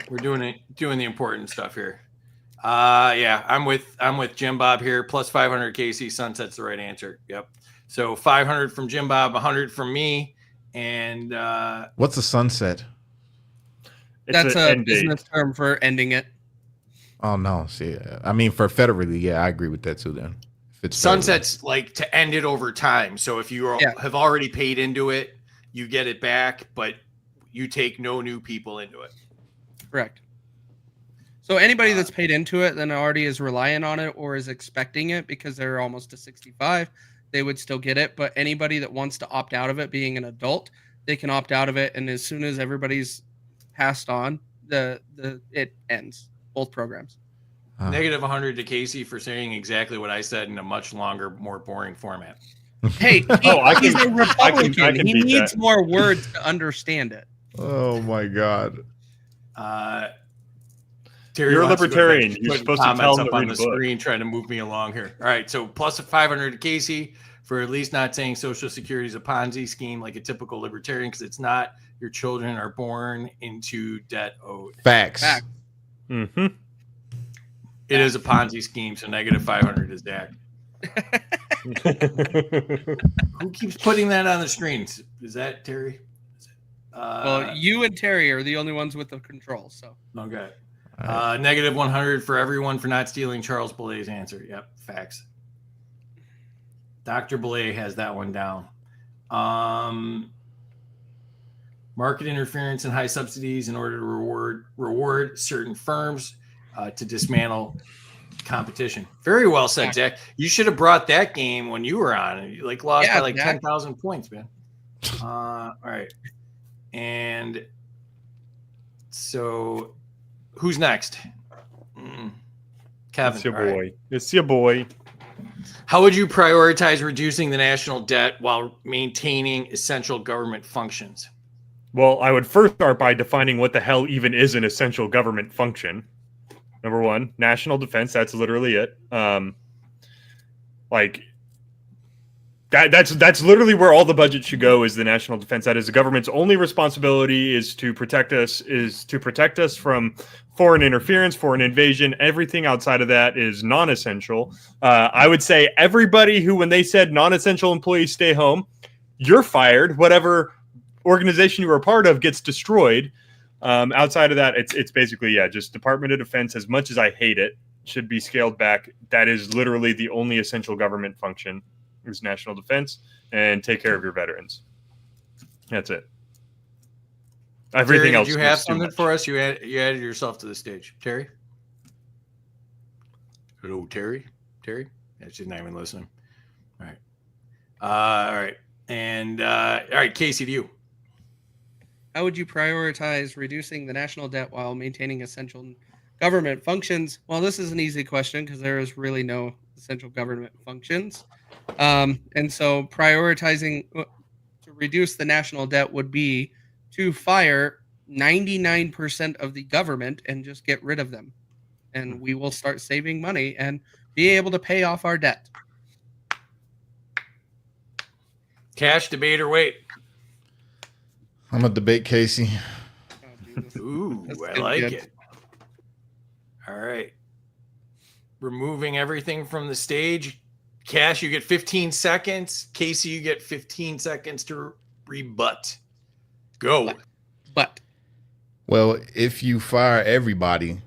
We're doing the important stuff here. Yeah, I'm with Jim Bob here. +500 Casey. Sunset's the right answer. Yep. So 500 from Jim Bob, 100 from me, and what's a sunset? That's a business term for ending it. Oh no, see, I mean for federally, yeah, I agree with that too. Then if it's sunset's like to end it over time. So if you have already paid into it, you get it back, but you take no new people into it. Correct. So anybody that's paid into it then already is relying on it or is expecting it because they're almost to 65, they would still get it. But anybody that wants to opt out of it, being an adult, they can opt out of it, and as soon as everybody's passed on, it ends. Both programs. -100 to Casey for saying exactly what I said in a much longer, more boring format. Hey, he's a Republican. He needs more words to understand it. Oh my God. Terry, you're a libertarian. You're supposed to tell them up on the screen, trying to move me along here. All right, so +500 to Casey for at least not saying Social Security is a Ponzi scheme like a typical libertarian, because it's not. your children are born into debt owed. Facts. Fact. Mm-hmm. It is a Ponzi scheme, so negative 500 is Dak. Who keeps putting that on the screen? Is that Terry? Well, you and Terry are the only ones with the control. So Okay. Negative 100 for everyone for not stealing Charles Belay's answer. Yep, facts. Dr. Belay has that one down. Market interference and high subsidies in order to reward certain firms to dismantle competition. Very well said, Jack. You should have brought that game when you were on. You lost by 10,000 points, man. All right. And so who's next? Kevin. It's your All boy. right. It's your boy. How would you prioritize reducing the national debt while maintaining essential government functions? Well, I would first start by defining what the hell even is an essential government function. Number one, national defense. That's literally it. That's literally where all the budget should go, is the national defense. That is the government's only responsibility, is to protect us from foreign interference, foreign invasion. Everything outside of that is non-essential. I would say everybody who, when they said non-essential employees stay home, you're fired. Whatever organization you were a part of gets destroyed. Outside of that, it's basically, just Department of Defense. As much as I hate it, should be scaled back. That is literally the only essential government function, is national defense, and take care of your veterans. That's it. Everything Terry, else. Did you have something for us? You added yourself to the stage, Terry. Hello, Terry. Terry. Yeah, she's not even listening. All right. All right. And all right, Casey, to you. how would you prioritize reducing the national debt while maintaining essential government functions? Well, this is an easy question because there is really no essential government functions. And so prioritizing to reduce the national debt would be to fire 99% of the government and just get rid of them. And we will start saving money and be able to pay off our debt. Cash, debate, or wait? I'm gonna debate Casey. Oh, Jesus. Ooh, That's I good, like good. it. All right. Removing everything from the stage. Cash, you get 15 seconds. Casey, you get 15 seconds to rebut. Go. But Well, if you fire everybody,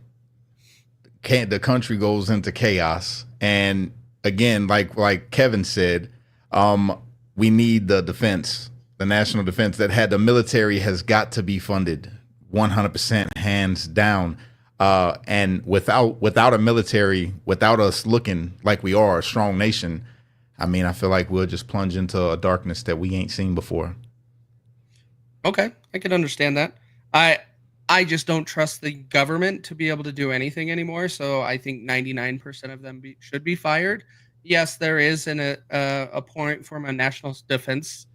the country goes into chaos. And again, like Kevin said, we need the defense, the national defense. The military has got to be funded 100%, hands down. And without a military, without us looking like we are a strong nation, I mean, I feel like we'll just plunge into a darkness that we ain't seen before. okay, I can understand that. I just don't trust the government to be able to do anything anymore. So I think 99% of them should be fired. Yes, there is a point from a national defense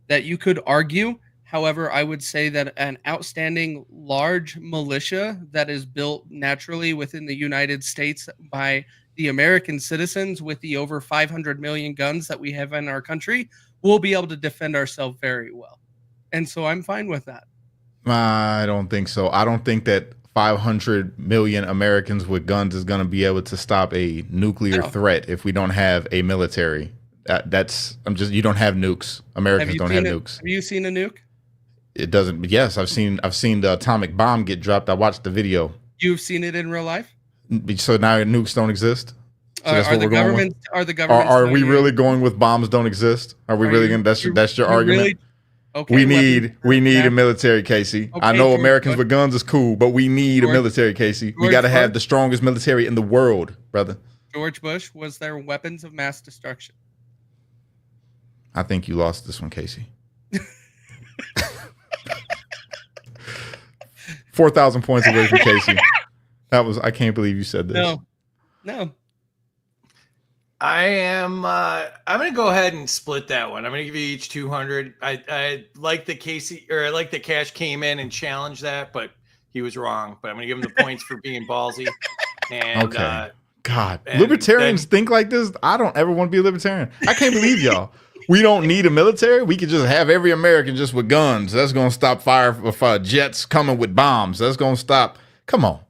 that you could argue. However, I would say that an outstanding large militia that is built naturally within the United States by the American citizens with the over 500 million guns that we have in our country will be able to defend ourselves very well. And so I'm fine with that. I don't think so. I don't think that 500 million Americans with guns is going to be able to stop a nuclear threat if we don't have a military. You don't have nukes. Americans don't have nukes. Have you seen a nuke? It doesn't. Yes, I've seen the atomic bomb get dropped. I watched the video. You've seen it in real life? So now nukes don't exist. So that's Are what the we're going governments? with? Are the governments? Are we really going with bombs don't exist? Are we really going? That's your argument. Really, okay, We need a military, Casey. I Okay, know George Americans Bush. with guns is cool, but we need a military, Casey. We George got to have Bush. the strongest military in the world, brother. George Bush, was there weapons of mass destruction? I think you lost this one, Casey. 4,000 points away from Casey. I can't believe you said this. No. I'm going to go ahead and split that one. I'm going to give you each 200. I like the Cash came in and challenged that, but he was wrong. But I'm going to give him the points for being ballsy. And, Okay. God, and libertarians think like this. I don't ever want to be a libertarian. I can't believe y'all. We don't need a military. We could just have every American just with guns. That's going to stop fire jets coming with bombs. That's going to stop. Come on.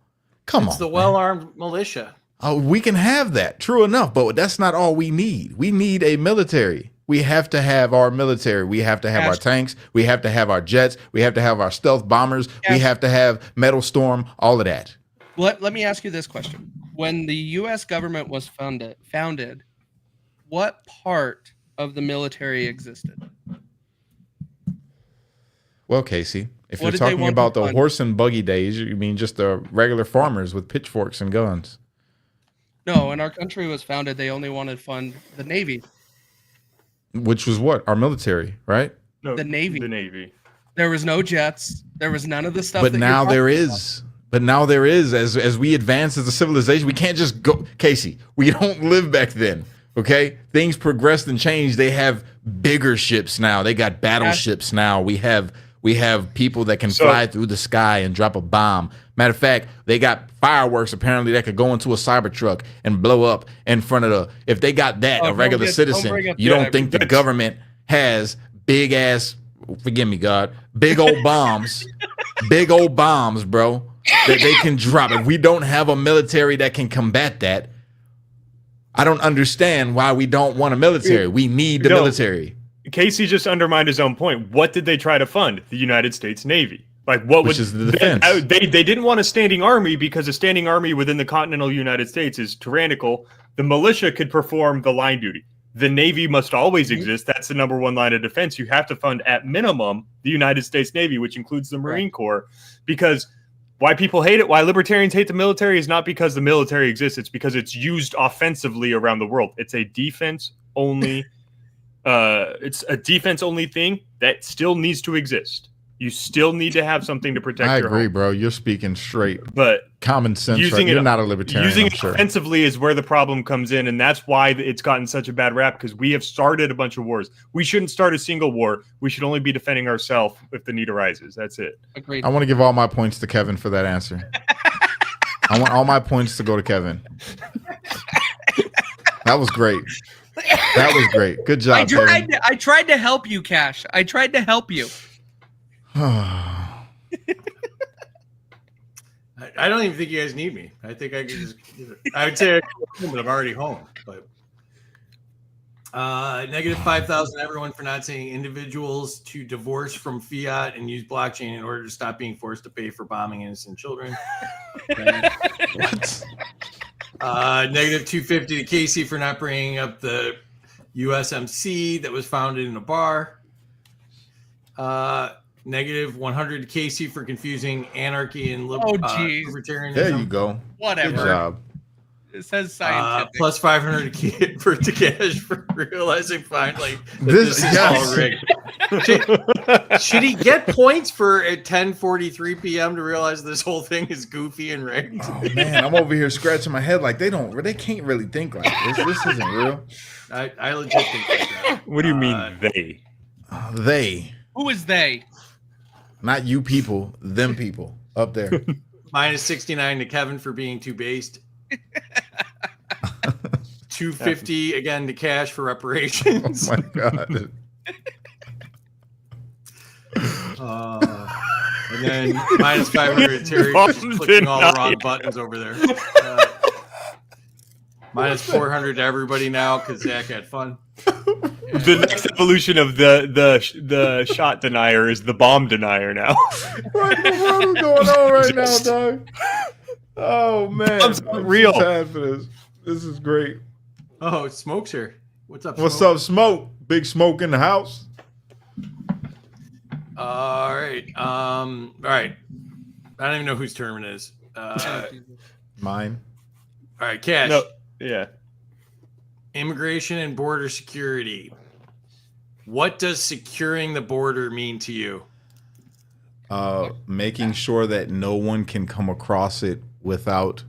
It's the well-armed militia. Oh, we can have that. True enough, but that's not all we need. We need a military. We have to have our military. We have to have our tanks. We have to have our jets. We have to have our stealth bombers. We have to have Metal Storm, all of that. Let me ask you this question. When the U.S. government was founded, what part of the military existed? Well, Casey, if What you're did they talking want about to the fund? horse and buggy days, you mean just the regular farmers with pitchforks and guns. No, when our country was founded, they only wanted to fund the Navy. Which was what? Our military, right? No, The Navy. The Navy. There was no jets. There was none of the stuff. But that now you're there talking is. But now there is. As we advance as a civilization, we can't just go. Casey, we don't live back then. Okay, things progressed and changed. They have bigger ships now. They got battleships now. We have people that can fly through the sky and drop a bomb. Matter of fact, they got fireworks apparently that could go into a Cybertruck and blow up in front of the. If they got that, Oh, a regular citizen, you don't think the government has big ass? Forgive me, God, big old bombs, bro, that they can drop. If we don't have a military that can combat that, I don't understand why we don't want a military. We need the military. Casey just undermined his own point. What did they try to fund? The United States Navy. Like what Which is the defense. They didn't want a standing army because a standing army within the continental United States is tyrannical. The militia could perform the line duty. The Navy must always exist. That's the number one line of defense. You have to fund at minimum the United States Navy, which includes the Marine Corps, because why people hate it, why libertarians hate the military is not because the military exists. It's because it's used offensively around the world. It's a defense only. It's a defense only thing that still needs to exist. You still need to have something to protect I your agree, home. bro. You're speaking straight. But Common sense. using You're it, not a libertarian. using I'm it sure. offensively is where the problem comes in, and that's why it's gotten such a bad rap, because we have started a bunch of wars. We shouldn't start a single war. We should only be defending ourselves if the need arises. That's it. Agreed. I want to give all my points to Kevin for that answer. I want all my points to go to Kevin. That was great. That was great. Good job, Kevin. I tried to help you, Cash. I tried to help you. I don't even think you guys need me. I think I could just. I would say I could home, but I'm already home. But negative 5,000 everyone for not saying individuals to divorce from fiat and use blockchain in order to stop being forced to pay for bombing innocent children. What? Negative 250 to Casey for not bringing up the USMC that was founded in a bar. Negative 100 to Casey for confusing anarchy and libertarianism. There you go. Whatever. Good job. It says scientific. Plus 500 to Cash for realizing finally that This- this is yes. all rigged. Should he get points for at 10:43 p.m. to realize this whole thing is goofy and rigged? Oh man, I'm over here scratching my head like they can't really think like this. This isn't real. I legit think like that. What do you mean they? They, Who is they? not you people, them people up there. Minus 69 to Kevin for being too based. 250 again to Cash for reparations. Oh my god. And then minus 500 Terry for just clicking all the wrong buttons over there. Minus 400 to everybody now because Zach had fun. The next evolution of the shot denier is the bomb denier now. What in the world is going on right now, dog? Oh man, Bombs aren't real. so sad for this. This is great. Oh, Smoke's here. What's up, What's Smoke? up, Smoke? Big Smoke in the house. All right. All right. I don't even know whose term it is. All Mine. right, Cash. No, yeah. Immigration and border security. What does securing the border mean to you? Making sure that no one can come across it without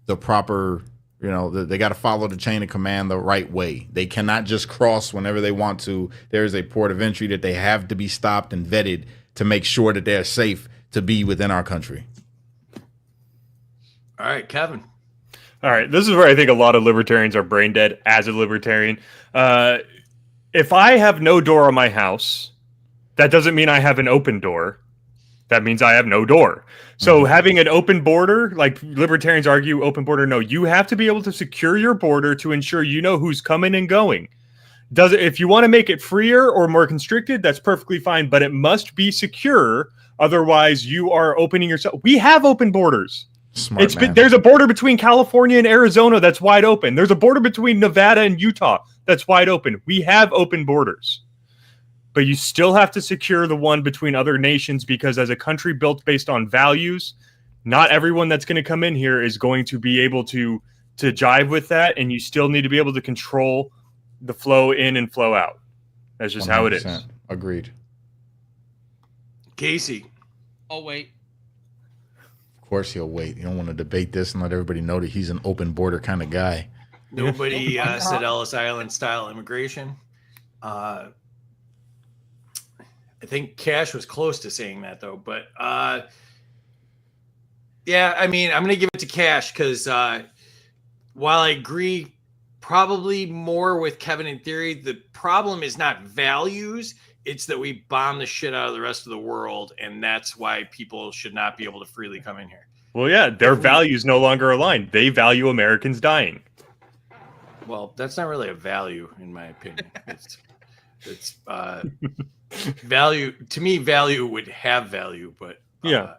the proper, they got to follow the chain of command the right way. They cannot just cross whenever they want to. There is a port of entry that they have to be stopped and vetted to make sure that they're safe to be within our country. All right, Kevin. All right, this is where I think a lot of libertarians are brain dead as a libertarian. if I have no door on my house, that doesn't mean I have an open door. That means I have no door. So having an open border, like libertarians argue, open border, no, you have to be able to secure your border to ensure you know who's coming and going. If you want to make it freer or more constricted, that's perfectly fine, but it must be secure. Otherwise, you are opening yourself. We have open borders. Smart man. There's a border between California and Arizona that's wide open. There's a border between Nevada and Utah that's wide open. We have open borders. But you still have to secure the one between other nations, because as a country built based on values, not everyone that's going to come in here is going to be able to jive with that, and you still need to be able to control the flow in and flow out. That's just how it is. 100%. Agreed. Casey. Oh, wait. Of course he'll wait. You don't want to debate this and let everybody know that he's an open border kind of guy. Nobody said Ellis Island style immigration. I think Cash was close to saying that, though. But yeah, I mean, I'm going to give it to Cash because while I agree probably more with Kevin in theory, the problem is not values. It's that we bomb the shit out of the rest of the world, and that's why people should not be able to freely come in here. Well, yeah, their values no longer aligned. They value Americans dying. Well, that's not really a value, in my opinion. It's value to me. Value would have value, but yeah.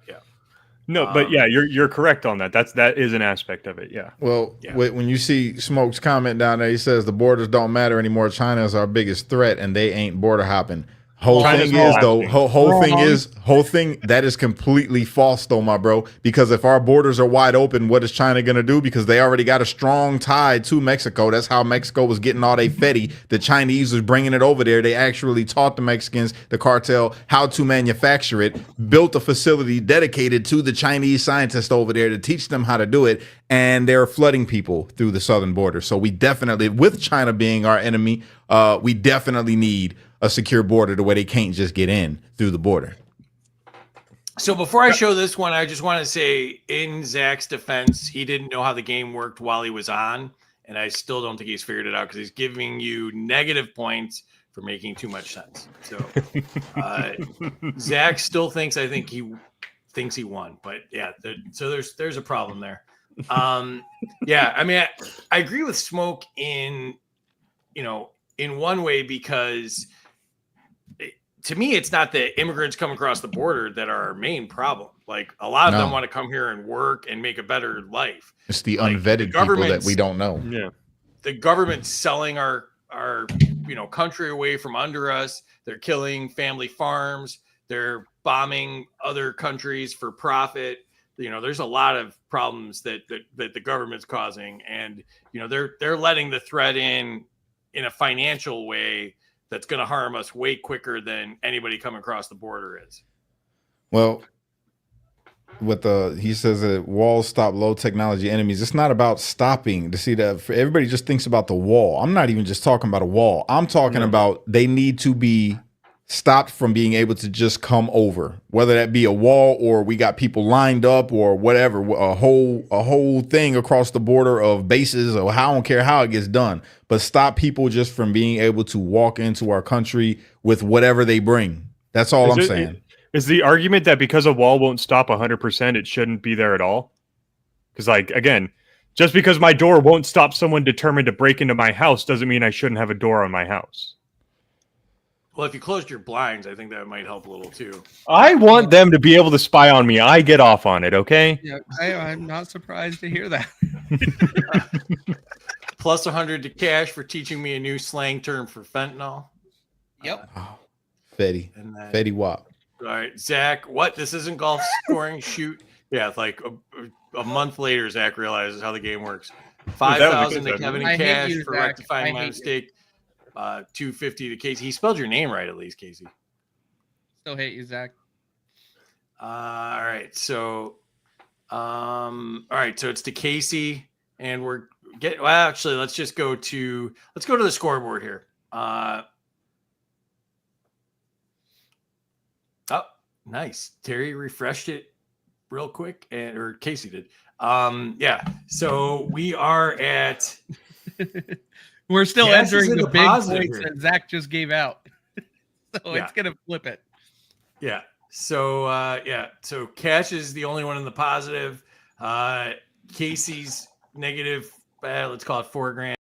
No, but yeah, you're correct on that. That is an aspect of it. Yeah. Well, when you see Smoke's comment down there, he says the borders don't matter anymore. China is our biggest threat, and they ain't border hopping. Whole thing that is completely false though, my bro, because if our borders are wide open, what is China going to do? Because they already got a strong tie to Mexico. That's how Mexico was getting all their fetty. The Chinese was bringing it over there. They actually taught the Mexicans, the cartel, how to manufacture it, built a facility dedicated to the Chinese scientists over there to teach them how to do it, and they're flooding people through the southern border. So we definitely, with China being our enemy, we definitely need a secure border to where they can't just get in through the border. So before I show this one, I just want to say in Zach's defense, he didn't know how the game worked while he was on. And I still don't think he's figured it out because he's giving you negative points for making too much sense. So Zach still thinks, I think he thinks he won, but yeah. So there's a problem there. Yeah, I mean, I agree with Smoke in one way, because to me, it's not the immigrants come across the border that are our main problem. Like a lot of them want to come here and work and make a better life. It's the unvetted people that we don't know. Yeah. The government's selling our country away from under us. They're killing family farms. They're bombing other countries for profit. There's a lot of problems that the government's causing, and they're letting the threat in a financial way that's going to harm us way quicker than anybody coming across the border is. Well, he says that walls stop low technology enemies. It's not about stopping. To see that everybody just thinks about the wall. I'm not even just talking about a wall. I'm talking about they need to be stopped from being able to just come over, whether that be a wall or we got people lined up or whatever, a whole thing across the border of bases, or I don't care how it gets done, but stop people just from being able to walk into our country with whatever they bring. That's all I'm saying. Is the argument that because a wall won't stop 100%, it shouldn't be there at all? Because, again, just because my door won't stop someone determined to break into my house doesn't mean I shouldn't have a door on my house. Well, if you closed your blinds, I think that might help a little too. I want them to be able to spy on me. I get off on it, okay? Yeah, I'm not surprised to hear that. Plus 100 to Cash for teaching me a new slang term for fentanyl. Yep. Fetty. Fetty Wap. All right, Zach, what? This isn't golf scoring, shoot. Yeah, it's like a month later, Zach realizes how the game works. 5,000 to Kevin and Cash for rectifying my mistake. 250 to Casey. He spelled your name right, at least, Casey. Still hate you, Zach. All right, so it's to Casey, and actually, let's go to the scoreboard here. Oh, nice. Terry refreshed it real quick, or Casey did. Yeah. So we are at We're still Cash is entering in the the big positive points here. that Zach just gave out. So Yeah. it's going to flip it. Yeah. So so Cash is the only one in the positive. Casey's negative, let's call it $4,000,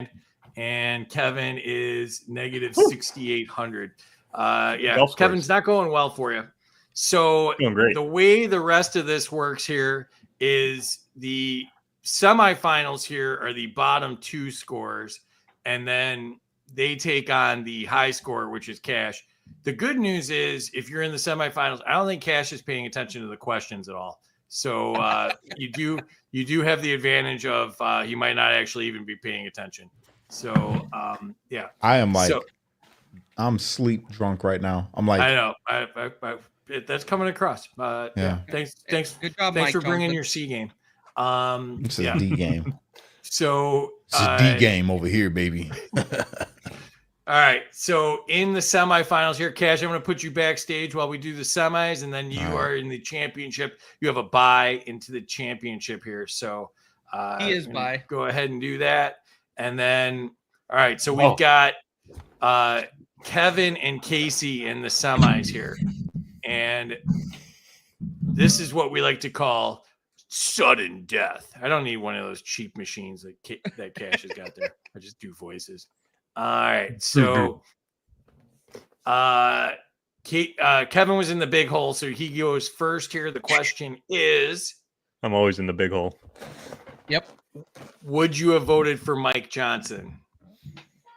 and Kevin is negative 6,800. Golf scores. Kevin's not going well for you. So Doing great. the way the rest of this works here is the semifinals here are the bottom two scores, and then they take on the high score, which is Cash. The good news is if you're in the semifinals, I don't think Cash is paying attention to the questions at all. So you do have the advantage of he might not actually even be paying attention. So yeah, I am like, so, I'm sleep drunk right now. I'm like, I know that's coming across. Yeah. Thanks Good job, thanks Mike for bringing Johnson. your C game. this is Yeah. a D game. So It's a D game over here, baby. all right. So in the semifinals here, Cash, I'm going to put you backstage while we do the semis, and then you All right. are in the championship. You have a bye into the championship here. So He is I'm gonna bye. Go ahead and do that. And then, all right. So we've got Kevin and Casey in the semis here. And this is what we like to call sudden death. I don't need one of those cheap machines that Cash has got there. I just do voices. All right. So Kevin was in the big hole, so he goes first here. The question is, I'm always in the big hole. Yep. would you have voted for Mike Johnson?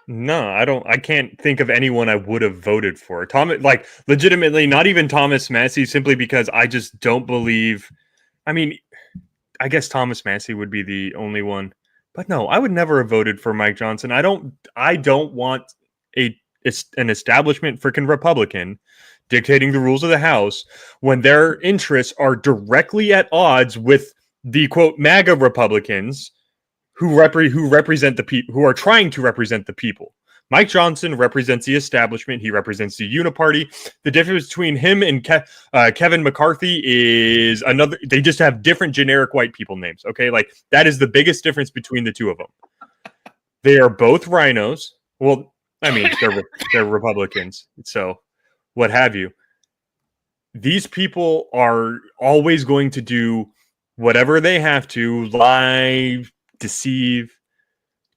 No, I don't. I can't think of anyone I would have voted for. Like legitimately, not even Thomas Massey, simply because I just don't believe. I mean, I guess Thomas Massey would be the only one, but no, I would never have voted for Mike Johnson. I don't want an establishment freaking Republican dictating the rules of the House when their interests are directly at odds with the quote MAGA Republicans who represent the people, who are trying to represent the people. Mike Johnson represents the establishment. He represents the Uniparty. The difference between him and Kevin McCarthy is they just have different generic white people names. Okay. Like that is the biggest difference between the two of them. They are both rhinos. Well, I mean, they're Republicans. So what have you. These people are always going to do whatever they have to, lie, deceive,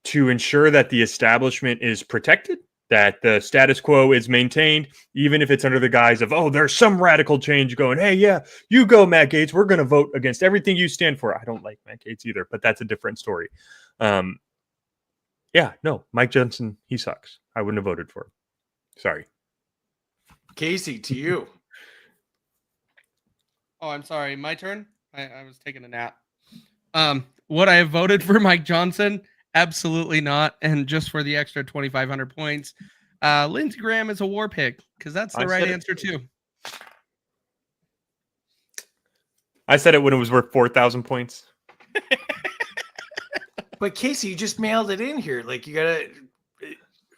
to ensure that the establishment is protected, that the status quo is maintained, even if it's under the guise of, oh, there's some radical change going, hey, yeah, you go, Matt Gaetz. We're going to vote against everything you stand for. I don't like Matt Gaetz either, but that's a different story. Yeah, no, Mike Johnson, he sucks. I wouldn't have voted for him. Sorry. Casey, to you. Oh, I'm sorry. My turn? I was taking a nap. Would I have voted for Mike Johnson? Absolutely not. And just for the extra 2,500 points, Lindsey Graham is a war pick because that's the right answer too. I said it when it was worth 4,000 points. But Casey, you just mailed it in here. Like you gotta.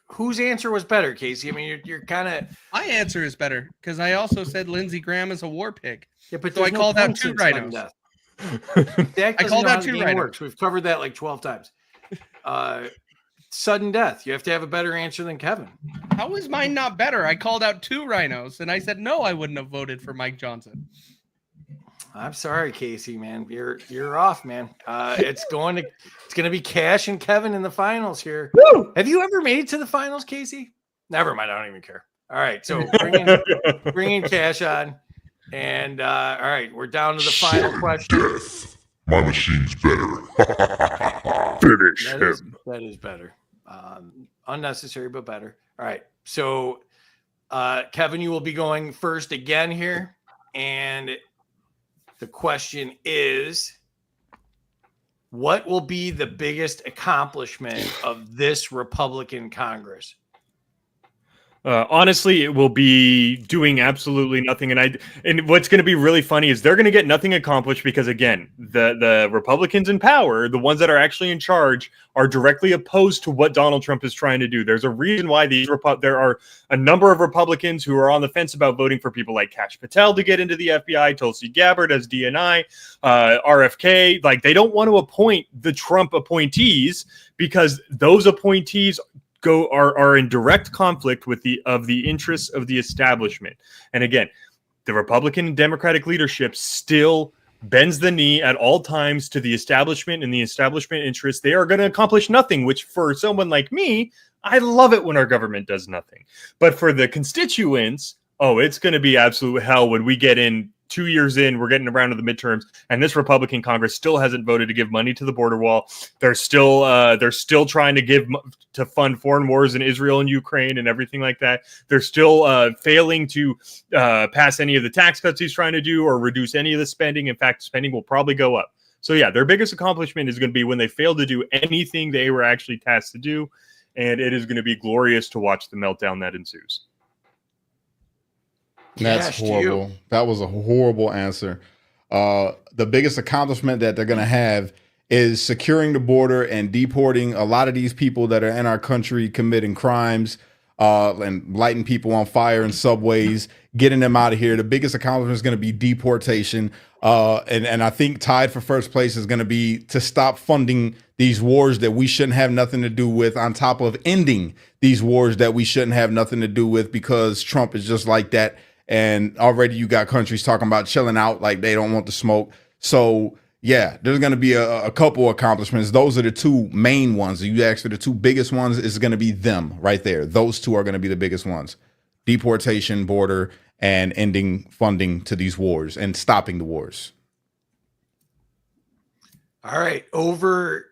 Whose answer was better, Casey? I mean, you're kind of. My answer is better because I also said Lindsey Graham is a war pick. Yeah, but so I called out two rhinos. I called out two rhinos. Works. We've covered that like 12 times. Sudden death. You have to have a better answer than Kevin. How is mine not better? I called out two rhinos, and I said no, I wouldn't have voted for Mike Johnson. I'm sorry, Casey, man. You're off, man. It's gonna be Cash and Kevin in the finals here. Woo! Have you ever made it to the finals, Casey? Never mind. I don't even care. All right, so bring in Cash on, and all right, we're down to the final question. Death. My machine's better. Finish him. That is better. Unnecessary, but better. All right, so Kevin, you will be going first again here, and the question is, what will be the biggest accomplishment of this Republican Congress? Honestly, it will be doing absolutely nothing. And what's going to be really funny is they're going to get nothing accomplished because, again, the Republicans in power, the ones that are actually in charge, are directly opposed to what Donald Trump is trying to do. There's a reason why there are a number of Republicans who are on the fence about voting for people like Kash Patel to get into the FBI, Tulsi Gabbard as DNI, RFK. Like, they don't want to appoint the Trump appointees because those appointees are in direct conflict with the interests of the establishment. And again, the Republican and Democratic leadership still bends the knee at all times to the establishment and the establishment interests. They are going to accomplish nothing, which for someone like me, I love it when our government does nothing. But for the constituents, oh, it's going to be absolute hell when we get in 2 years in, we're getting around to the midterms, and this Republican Congress still hasn't voted to give money to the border wall. They're still trying to fund foreign wars in Israel and Ukraine and everything like that. They're still failing to pass any of the tax cuts he's trying to do or reduce any of the spending. In fact, spending will probably go up. So yeah, their biggest accomplishment is going to be when they fail to do anything they were actually tasked to do, and it is going to be glorious to watch the meltdown that ensues. That's Cash to horrible. you. That was a horrible answer. The biggest accomplishment that they're going to have is securing the border and deporting a lot of these people that are in our country committing crimes and lighting people on fire in subways, getting them out of here. The biggest accomplishment is going to be deportation. And I think tied for first place is going to be to stop funding these wars that we shouldn't have nothing to do with, on top of ending these wars that we shouldn't have nothing to do with, because Trump is just like that. And already you got countries talking about chilling out like they don't want the smoke. So yeah, there's going to be a couple accomplishments. Those are the two main ones. You asked for the two biggest ones, is going to be them right there. Those two are going to be the biggest ones: deportation, border, and ending funding to these wars and stopping the wars. All right, over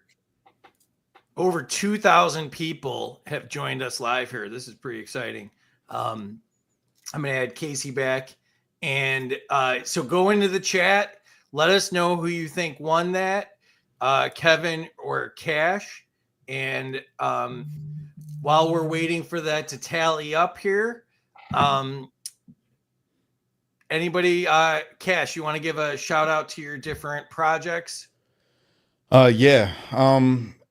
2,000 people have joined us live here. This is pretty exciting. I'm going to add Casey back. And so go into the chat. Let us know who you think won that, Kevin or Cash. And while we're waiting for that to tally up here, anybody, Cash, you want to give a shout out to your different projects? Yeah.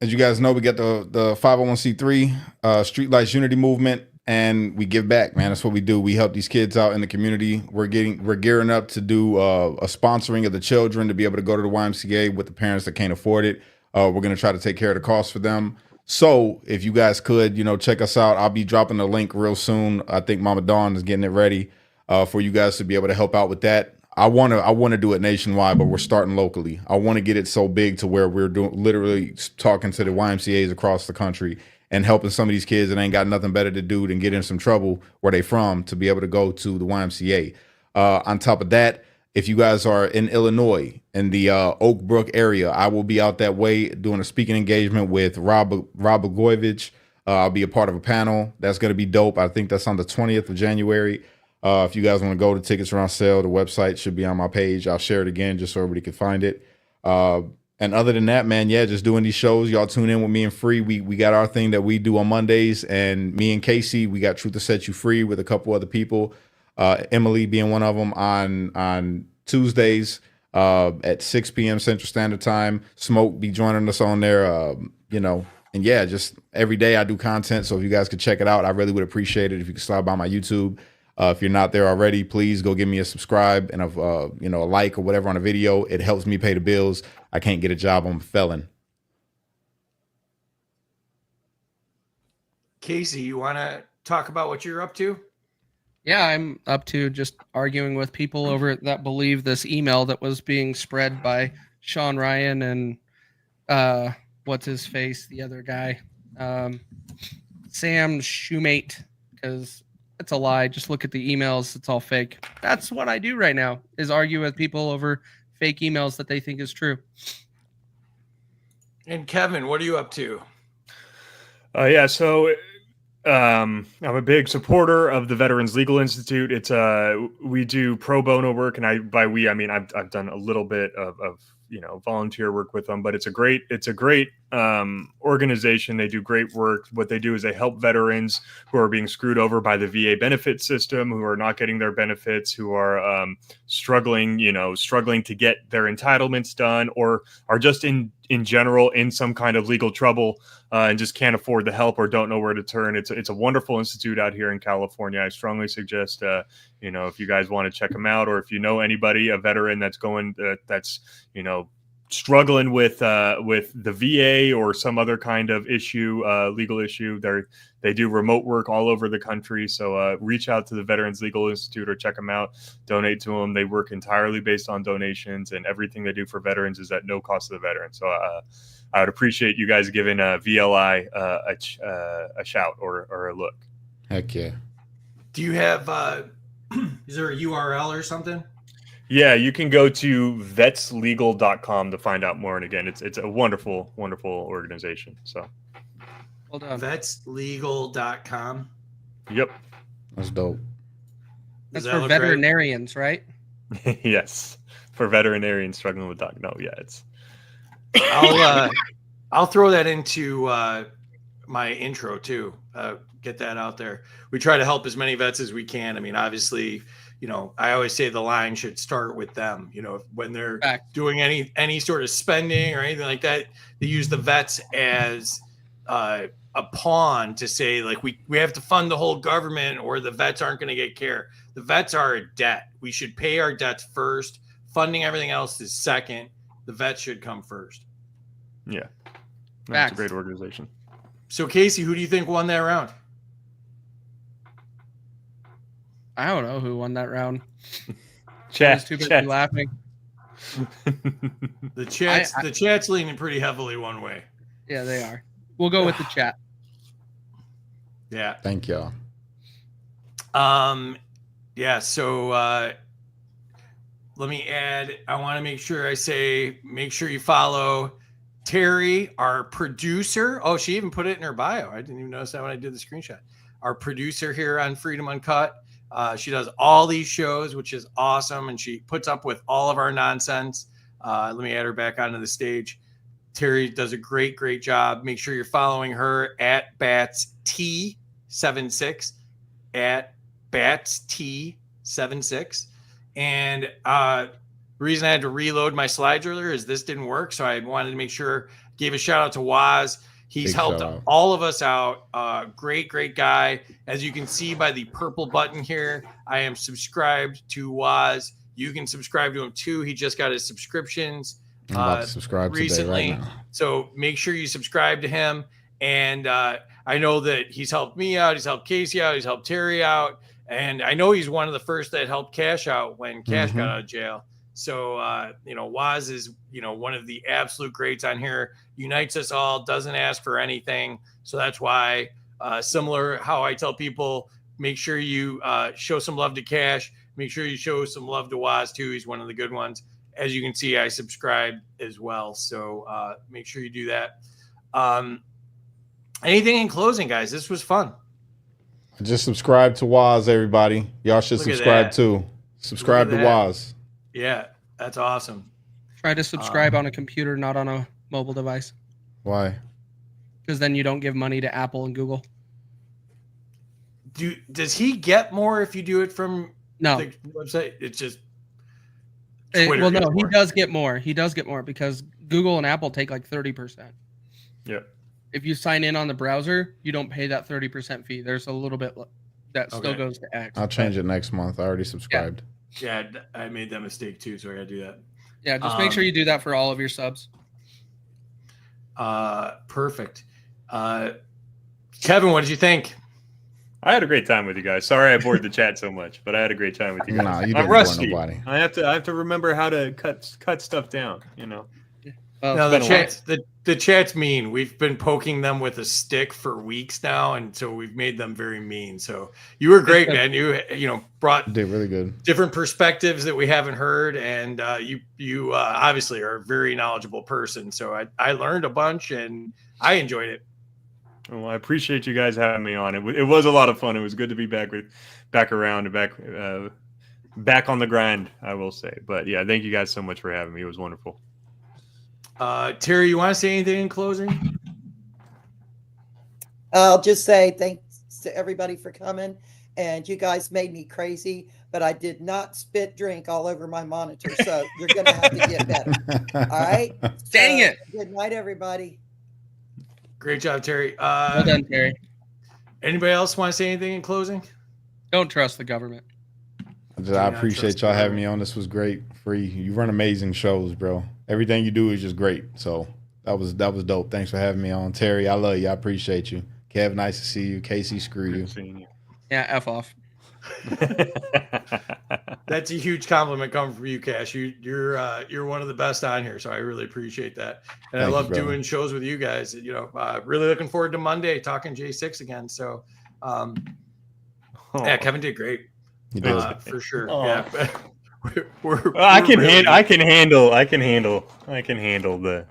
As you guys know, we got the 501c3 Streetlights Unity Movement, and we give back, man. That's what we do. We help these kids out in the community. We're gearing up to do a sponsoring of the children to be able to go to the YMCA with the parents that can't afford it. We're going to try to take care of the costs for them. So if you guys could, check us out. I'll be dropping the link real soon. I think Mama Dawn is getting it ready for you guys to be able to help out with that. I want to do it nationwide, but we're starting locally. I want to get it so big to where we're literally talking to the YMCAs across the country and helping some of these kids that ain't got nothing better to do than get in some trouble where they from to be able to go to the YMCA. On top of that, if you guys are in Illinois, in the Oak Brook area, I will be out that way doing a speaking engagement with Rob Blagojevich. I'll be a part of a panel. That's going to be dope. I think that's on the 20th of January. If you guys want to go, the tickets are on sale. The website should be on my page. I'll share it again just so everybody can find it. And other than that, man, yeah, just doing these shows. Y'all tune in with me and Free. We got our thing that we do on Mondays, and me and Casey, we got Truth to Set You Free with a couple other people. Emily being one of them on Tuesdays at 6 p.m. Central Standard Time. Smoke be joining us on there, and yeah, just every day I do content. So if you guys could check it out, I really would appreciate it if you could slide by my YouTube. If you're not there already, please go give me a subscribe and a like or whatever on a video. It helps me pay the bills. I can't get a job. I'm a felon. Casey, you want to talk about what you're up to? Yeah, I'm up to just arguing with people over that believe this email that was being spread by Sean Ryan and what's his face, the other guy, Sam Shoemate, because it's a lie. Just look at the emails. It's all fake. That's what I do right now, is argue with people over fake emails that they think is true. And Kevin, what are you up to? Yeah, so I'm a big supporter of the Veterans Legal Institute. It's we do pro bono work, and I've done a little bit of volunteer work with them, but it's a great organization. They do great work. What they do is they help veterans who are being screwed over by the VA benefit system, who are not getting their benefits, who are struggling to get their entitlements done, or are just in general in some kind of legal trouble and just can't afford the help or don't know where to turn. It's a wonderful institute out here in California. I strongly suggest if you guys want to check them out, or if you know anybody, a veteran that's struggling with the VA or some other kind of issue, legal issue, they do remote work all over the country. So reach out to the Veterans Legal Institute or check them out. Donate to them. They work entirely based on donations, and everything they do for veterans is at no cost to the veteran. So I would appreciate you guys giving VLI a shout or a look. Heck yeah. Do you have? Is there a URL or something? Yeah, you can go to vetslegal.com to find out more. And again, it's a wonderful, wonderful organization. So, Well done. Vetslegal.com. yep. That's dope. That's Does that for look right? veterinarians, right? Yes, for veterinarians struggling with dog. No, yeah, it's. I'll throw that into my intro too. Get that out there. We try to help as many vets as we can. I mean, obviously, you know, I always say the line should start with them. You know, when they're doing any sort of spending or anything like that, they use the vets as a pawn to say, like, we have to fund the whole government or the vets aren't going to get care. The vets are a debt. We should pay our debts first. Funding everything else is second. The vets should come first. Yeah, that's a great organization. So, Casey, who do you think won that round? I don't know who won that round. Chat, Too busy chat. laughing. The chat's leaning pretty heavily one way. Yeah, they are. We'll go with the chat. Yeah. Thank y'all. Yeah. So let me add. I want to make sure I say. Make sure you follow Terry, our producer. Oh, she even put it in her bio. I didn't even notice that when I did the screenshot. Our producer here on Freedom Uncut. She does all these shows, which is awesome, and she puts up with all of our nonsense. Let me add her back onto the stage. Terry does a great job. Make sure you're following her at BatsT76 at BatsT76. And the reason I had to reload my slides earlier is this didn't work, so I wanted to make sure. Gave a shout out to Waz. He's helped all of us out. Great guy. As you can see by the purple button here, I am subscribed to Waz. You can subscribe to him too. He just got his subscriptions I'm about to subscribe recently. today right now. So make sure you subscribe to him. And I know that he's helped me out. He's helped Casey out. He's helped Terry out. And I know he's one of the first that helped Cash out when Cash got out of jail. So, Waz is, one of the absolute greats on here, unites us all, doesn't ask for anything. So that's why, similar how I tell people, make sure you show some love to Cash. Make sure you show some love to Waz too. He's one of the good ones. As you can see, I subscribe as well. So make sure you do that. Anything in closing, guys? This was fun. Just subscribe to Waz, everybody. Y'all should subscribe too. Subscribe to Waz. Yeah, that's awesome. Try to subscribe on a computer, not on a mobile device. Why? Because then you don't give money to Apple and Google. Does he get more if you do it from the website? It's just Twitter. Well, no, he does get more. He does get more because Google and Apple take like 30%. Yeah. If you sign in on the browser, you don't pay that 30% fee. There's a little bit that still goes to X. I'll change it next month. I already subscribed. Yeah, I made that mistake too, so I gotta do that. Yeah, just make sure you do that for all of your subs. Perfect. Kevin, what did you think? I had a great time with you guys. Sorry I bored the chat so much, but I had a great time with you guys. Nah, you I'm didn't rusty. bore nobody. I have to remember how to cut stuff down. No, the chat's mean. We've been poking them with a stick for weeks now, and so we've made them very mean. So you were great, man. You brought did really good, different perspectives that we haven't heard, and you obviously are a very knowledgeable person. So I learned a bunch, and I enjoyed it. Well, I appreciate you guys having me on. It was a lot of fun. It was good to be back around and back on the grind, I will say. But yeah, thank you guys so much for having me. It was wonderful. Terry, you want to say anything in closing? I'll just say thanks to everybody for coming. And you guys made me crazy, but I did not spit drink all over my monitor. So you're going to have to get better. All right. Dang it. Good night, everybody. Great job, Terry. Well done, Terry. Anybody else want to say anything in closing? Don't trust the government. I appreciate y'all having me on. This was great. Free. You run amazing shows, bro. Everything you do is just great. So that was dope. Thanks for having me on, Terry. I love you. I appreciate you. Kev, nice to see you. Casey, screw you. Good seeing you. Yeah, F off. That's a huge compliment coming from you, Cash. You're one of the best on here, so I really appreciate that. And I Thank you, love brother. doing shows with you guys. Really looking forward to Monday talking J6 again. So, yeah, Kevin did great. He did. For sure. Aw. Yeah, I can handle the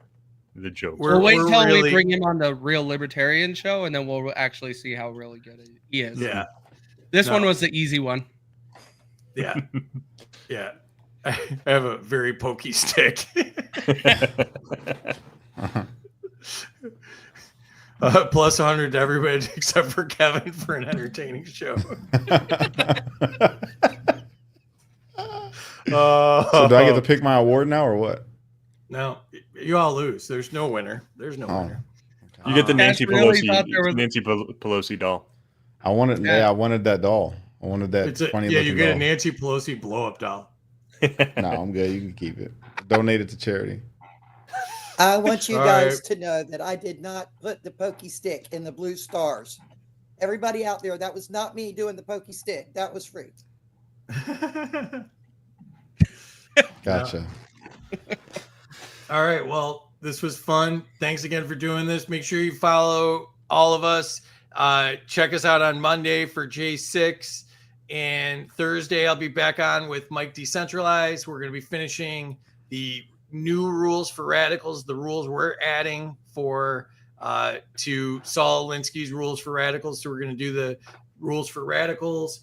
jokes. We'll wait we're till really- we bring him on the Real Libertarian show, and then we'll actually see how really good he is. Yeah, This No. one was the easy one. yeah, yeah. I have a very pokey stick. Plus 100 to everybody except for Kevin for an entertaining show. So do I get to pick my award now or what? No, you all lose. There's no winner. There's no Oh. winner. You get the Nancy really thought there was- Pelosi doll. I wanted Yeah. I wanted that doll. I wanted that funny yeah, looking you get doll. a Nancy Pelosi blow up doll. No, I'm good. You can keep it. Donate it to charity. I want you All guys right. to know that I did not put the pokey stick in the blue stars. Everybody out there, that was not me doing the pokey stick. That was free. Gotcha. All right. Well, this was fun. Thanks again for doing this. Make sure you follow all of us. Check us out on Monday for J6. And Thursday, I'll be back on with Mike Decentralized. We're going to be finishing the new rules for radicals, the rules we're adding to Saul Alinsky's rules for radicals. So we're going to do the rules for radicals.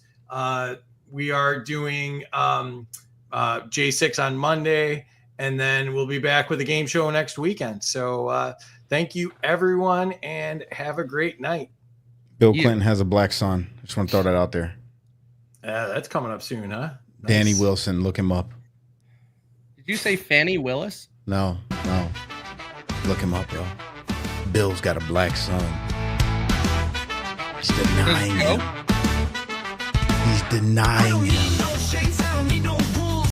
We are doing J6 on Monday, and then we'll be back with a game show next weekend. So thank you, everyone, and have a great night. Bill Yeah. Clinton has a black son. Just want to throw that out there. That's coming up soon, huh? Nice. Danny Wilson, look him up. Did you say Fannie Willis? No. Look him up, bro. Bill's got a black son. He's denying Does Joe? him. He's denying him.